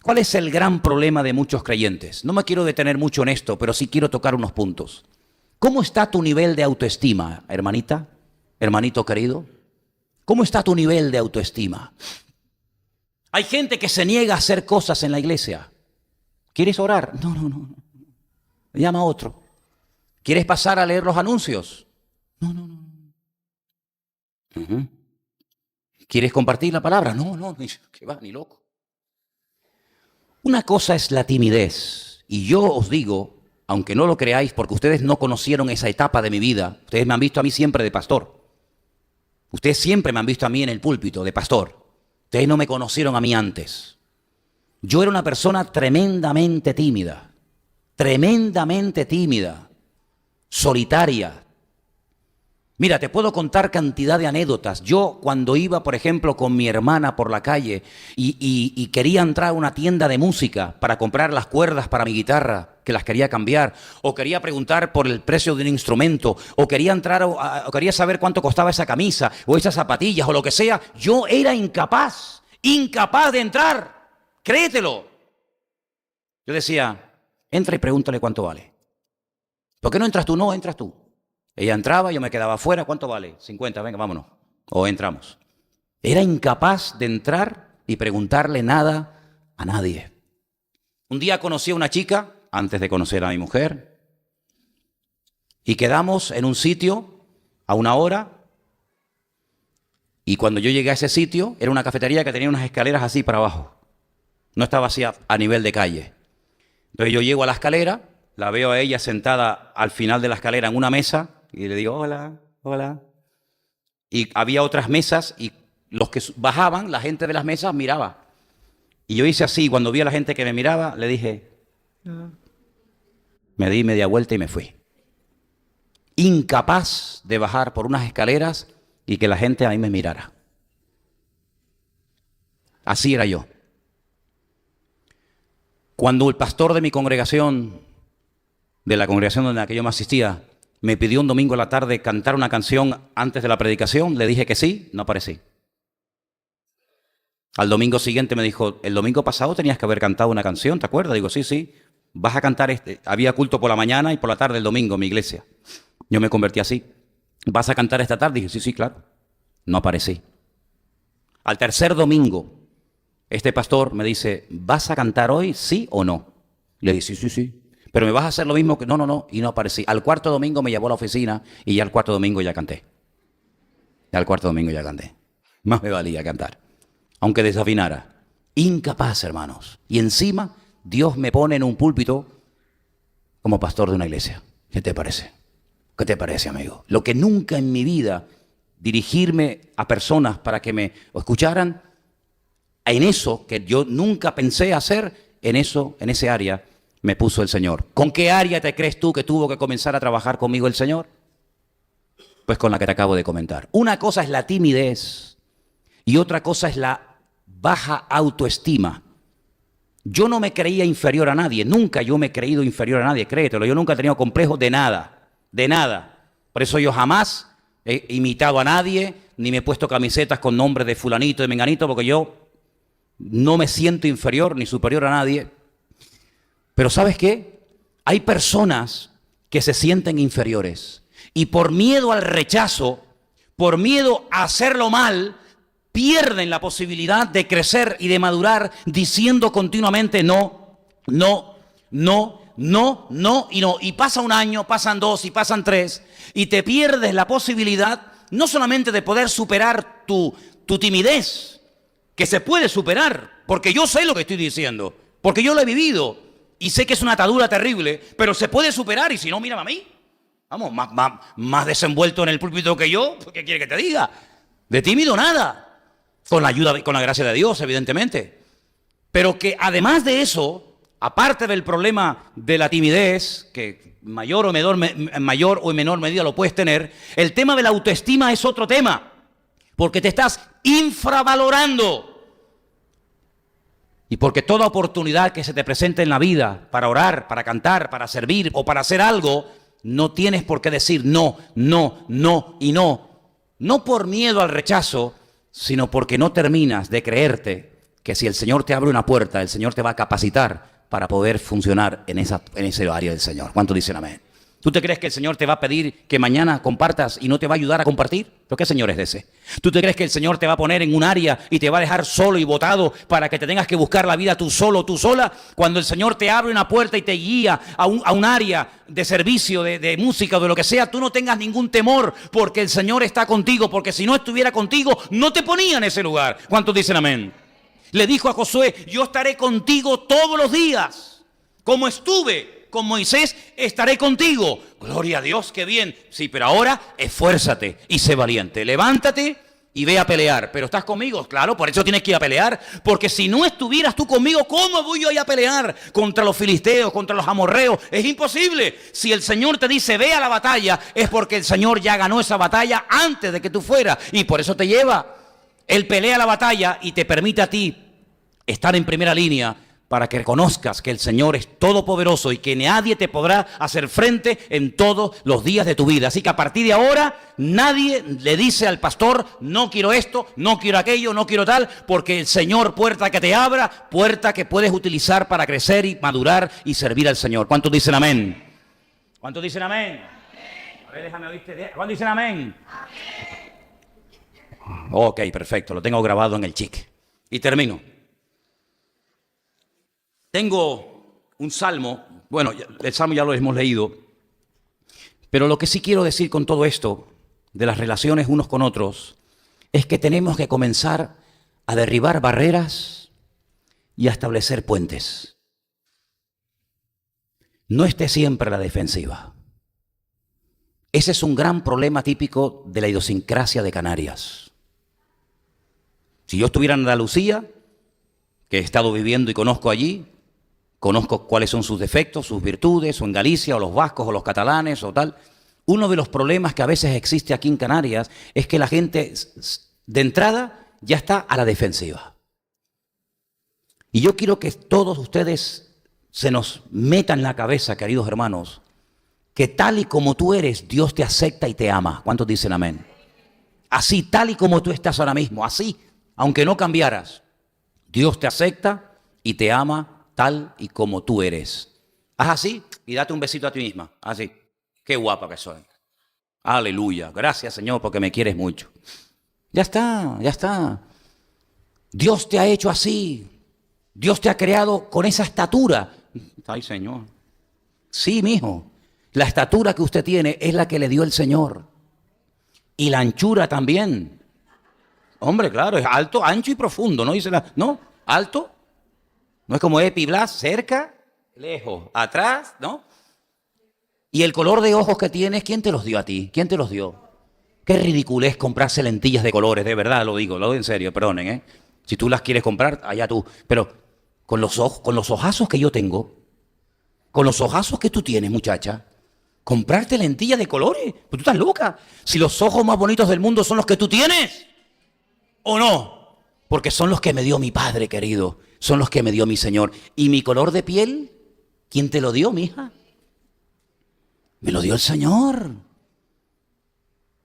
¿Cuál es el gran problema de muchos creyentes? No me quiero detener mucho en esto, pero sí quiero tocar unos puntos. ¿Cómo está tu nivel de autoestima, hermanita, hermanito querido? ¿Cómo está tu nivel de autoestima? Hay gente que se niega a hacer cosas en la iglesia. ¿Quieres orar? No. Llama a otro. ¿Quieres pasar a leer los anuncios? No. ¿Quieres compartir la palabra? No, que va, ni loco. Una cosa es la timidez, y yo os digo, aunque no lo creáis, porque ustedes no conocieron esa etapa de mi vida, ustedes me han visto a mí siempre de pastor. Ustedes siempre me han visto a mí en el púlpito de pastor. Ustedes no me conocieron a mí antes. Yo era una persona tremendamente tímida, solitaria. Mira, te puedo contar cantidad de anécdotas. Yo cuando iba, por ejemplo, con mi hermana por la calle y quería entrar a una tienda de música para comprar las cuerdas para mi guitarra, que las quería cambiar, o quería preguntar por el precio de un instrumento, o quería entrar, o quería saber cuánto costaba esa camisa, o esas zapatillas, o lo que sea, yo era incapaz de entrar. Créetelo. Yo decía, entra y pregúntale cuánto vale. ¿Por qué no entras tú? No, entras tú. Ella entraba, yo me quedaba afuera. ¿Cuánto vale? 50, venga, vámonos. O entramos. Era incapaz de entrar y preguntarle nada a nadie. Un día conocí a una chica, antes de conocer a mi mujer, y quedamos en un sitio a una hora. Y cuando yo llegué a ese sitio, era una cafetería que tenía unas escaleras así para abajo. No estaba así a nivel de calle. Entonces yo llego a la escalera, la veo a ella sentada al final de la escalera en una mesa y le digo, hola, hola. Y había otras mesas y los que bajaban, la gente de las mesas miraba. Y yo hice así, cuando vi a la gente que me miraba, le dije, me di media vuelta y me fui. Incapaz de bajar por unas escaleras y que la gente a mí me mirara. Así era yo. Cuando el pastor de mi congregación, de la congregación donde aquello me asistía, me pidió un domingo a la tarde cantar una canción antes de la predicación, le dije que sí, no aparecí. Al domingo siguiente me dijo, el domingo pasado tenías que haber cantado una canción, ¿te acuerdas? Digo, sí, sí, vas a cantar este. Había culto por la mañana y por la tarde el domingo en mi iglesia. Yo me convertí así. ¿Vas a cantar esta tarde? Dije, sí, sí, claro. No aparecí. Al tercer domingo, este pastor me dice, ¿vas a cantar hoy, sí o no? Le dije, sí, sí, sí. Pero me vas a hacer lo mismo que... No, no, no. Y no aparecí. Al cuarto domingo me llevó a la oficina y ya al cuarto domingo ya canté. Ya al cuarto domingo ya canté. Más me valía cantar. Aunque desafinara. Incapaz, hermanos. Y encima, Dios me pone en un púlpito como pastor de una iglesia. ¿Qué te parece? ¿Qué te parece, amigo? Lo que nunca en mi vida dirigirme a personas para que me escucharan, en eso que yo nunca pensé hacer, en ese área me puso el Señor. ¿Con qué área te crees tú que tuvo que comenzar a trabajar conmigo el Señor? Pues con la que te acabo de comentar. Una cosa es la timidez y otra cosa es la baja autoestima. Yo no me creía inferior a nadie, nunca yo me he creído inferior a nadie, créetelo, yo nunca he tenido complejos de nada, de nada. Por eso yo jamás he imitado a nadie, ni me he puesto camisetas con nombres de fulanito, de menganito, porque yo no me siento inferior ni superior a nadie. Pero ¿sabes qué? Hay personas que se sienten inferiores y por miedo al rechazo, por miedo a hacerlo mal, pierden la posibilidad de crecer y de madurar diciendo continuamente no, no, no, no, no y no. Y pasa un año, pasan 2 y pasan 3 y te pierdes la posibilidad no solamente de poder superar tu timidez, que se puede superar, porque yo sé lo que estoy diciendo, porque yo lo he vivido y sé que es una atadura terrible, pero se puede superar y si no, mírame a mí. Vamos, más desenvuelto en el púlpito que yo, ¿qué quiere que te diga? De tímido nada. Con la ayuda, con la gracia de Dios, evidentemente. Pero que además de eso, aparte del problema de la timidez, que mayor o menor medida lo puedes tener, el tema de la autoestima es otro tema. Porque te estás infravalorando. Y porque toda oportunidad que se te presente en la vida para orar, para cantar, para servir o para hacer algo, no tienes por qué decir no, no, no y no. No por miedo al rechazo, sino porque no terminas de creerte que si el Señor te abre una puerta, el Señor te va a capacitar para poder funcionar en ese área del Señor. ¿Cuántos dicen amén? ¿Tú te crees que el Señor te va a pedir que mañana compartas y no te va a ayudar a compartir? ¿Pero qué Señor es ese? ¿Tú te crees que el Señor te va a poner en un área y te va a dejar solo y botado para que te tengas que buscar la vida tú solo, tú sola? Cuando el Señor te abre una puerta y te guía a un área de servicio, de música o de lo que sea, tú no tengas ningún temor porque el Señor está contigo, porque si no estuviera contigo, no te ponía en ese lugar. ¿Cuántos dicen amén? Le dijo a Josué, yo estaré contigo todos los días, como estuve con Moisés, estaré contigo. Gloria a Dios, qué bien. Sí, pero ahora esfuérzate y sé valiente. Levántate y ve a pelear. Pero estás conmigo, claro, por eso tienes que ir a pelear. Porque si no estuvieras tú conmigo, ¿cómo voy yo a ir a pelear contra los filisteos, contra los amorreos? Es imposible. Si el Señor te dice ve a la batalla, es porque el Señor ya ganó esa batalla antes de que tú fueras. Y por eso te lleva. Él pelea la batalla y te permite a ti estar en primera línea para que reconozcas que el Señor es todopoderoso y que nadie te podrá hacer frente en todos los días de tu vida. Así que a partir de ahora, nadie le dice al pastor, no quiero esto, no quiero aquello, no quiero tal, porque el Señor, puerta que te abra, puerta que puedes utilizar para crecer y madurar y servir al Señor. ¿Cuántos dicen amén? ¿Cuántos dicen amén? A ver, déjame oírte. ¿Cuántos dicen amén? Ok, perfecto, lo tengo grabado en el chic. Y termino. Tengo un salmo, bueno, el salmo ya lo hemos leído, pero lo que sí quiero decir con todo esto, de las relaciones unos con otros, es que tenemos que comenzar a derribar barreras y a establecer puentes. No esté siempre a la defensiva. Ese es un gran problema típico de la idiosincrasia de Canarias. Si yo estuviera en Andalucía, que he estado viviendo y conozco allí, conozco cuáles son sus defectos, sus virtudes, o en Galicia, o los vascos, o los catalanes, o tal. Uno de los problemas que a veces existe aquí en Canarias es que la gente, de entrada, ya está a la defensiva. Y yo quiero que todos ustedes se nos metan en la cabeza, queridos hermanos, que tal y como tú eres, Dios te acepta y te ama. ¿Cuántos dicen amén? Así, tal y como tú estás ahora mismo, así, aunque no cambiaras, Dios te acepta y te ama tal y como tú eres. Haz así y date un besito a ti misma. Así. Qué guapa que soy. Aleluya. Gracias, Señor, porque me quieres mucho. Ya está, ya está. Dios te ha hecho así. Dios te ha creado con esa estatura. Ay, Señor. Sí, mijo. La estatura que usted tiene es la que le dio el Señor. Y la anchura también. Hombre, claro, es alto, ancho y profundo. ¿No dice no, alto. No es como Epi Blas, cerca, lejos, atrás, ¿no? Y el color de ojos que tienes, ¿quién te los dio a ti? ¿Quién te los dio? Qué ridículo es comprarse lentillas de colores, de verdad lo digo en serio, perdonen, ¿eh? Si tú las quieres comprar, allá tú. Pero con los ojazos que yo tengo, con los ojazos que tú tienes, muchacha, comprarte lentillas de colores, pues tú estás loca. Si los ojos más bonitos del mundo son los que tú tienes, ¿o no? Porque son los que me dio mi Padre querido. Son los que me dio mi Señor. ¿Y mi color de piel? ¿Quién te lo dio, mija? Me lo dio el Señor.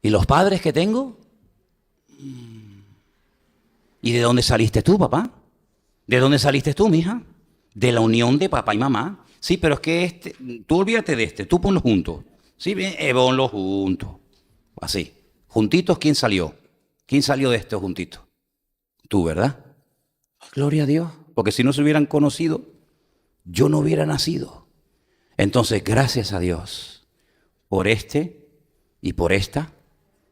¿Y los padres que tengo? ¿Y de dónde saliste tú, papá? ¿De dónde saliste tú, mija? De la unión de papá y mamá. Sí, pero es que tú olvídate de tú ponlo juntos. Sí, bien, ponlo juntos. Así. Juntitos, ¿quién salió? ¿Quién salió de esto juntito? Tú, ¿verdad? Gloria a Dios. Porque si no se hubieran conocido, yo no hubiera nacido. Entonces, gracias a Dios por y por esta,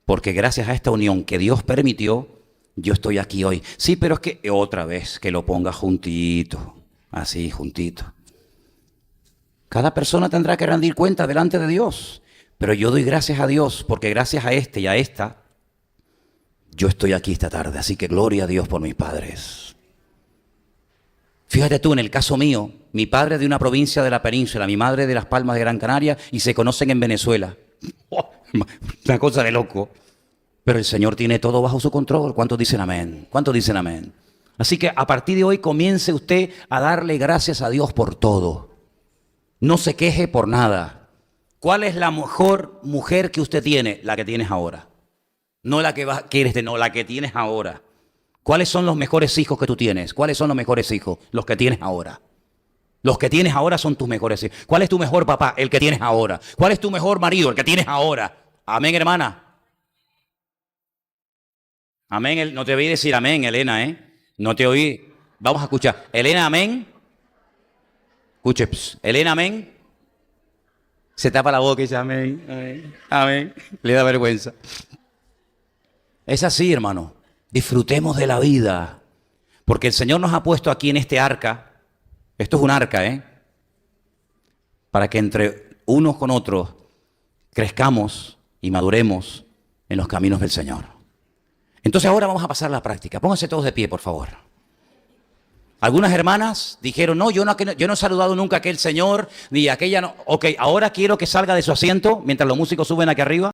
porque gracias a esta unión que Dios permitió, yo estoy aquí hoy. Sí, pero es que otra vez que lo ponga juntito, así, juntito. Cada persona tendrá que rendir cuenta delante de Dios, pero yo doy gracias a Dios, porque gracias a y a esta, yo estoy aquí esta tarde. Así que gloria a Dios por mis padres. Fíjate tú, en el caso mío, mi padre es de una provincia de la península, mi madre de Las Palmas de Gran Canaria y se conocen en Venezuela. Una cosa de loco. Pero el Señor tiene todo bajo su control. ¿Cuántos dicen amén? ¿Cuántos dicen amén? Así que a partir de hoy comience usted a darle gracias a Dios por todo. No se queje por nada. ¿Cuál es la mejor mujer que usted tiene? La que tienes ahora. No la que quieres tener, no, la que tienes ahora. ¿Cuáles son los mejores hijos que tú tienes? ¿Cuáles son los mejores hijos? Los que tienes ahora. Los que tienes ahora son tus mejores hijos. ¿Cuál es tu mejor papá? El que tienes ahora. ¿Cuál es tu mejor marido? El que tienes ahora. Amén, hermana. Amén. No te oí decir amén, Elena, ¿eh? No te oí. Vamos a escuchar. Elena, amén. Escuche. Elena, amén. Se tapa la boca y dice amén, amén, amén. Le da vergüenza. Es así, hermano. Disfrutemos de la vida, porque el Señor nos ha puesto aquí en este arca. Esto es un arca, para que entre unos con otros crezcamos y maduremos en los caminos del Señor. Entonces ahora vamos a pasar a la práctica. Pónganse todos de pie, por favor. Algunas hermanas dijeron, no, yo no he saludado nunca a aquel señor, ni a aquella no. Ok, ahora quiero que salga de su asiento mientras los músicos suben aquí arriba.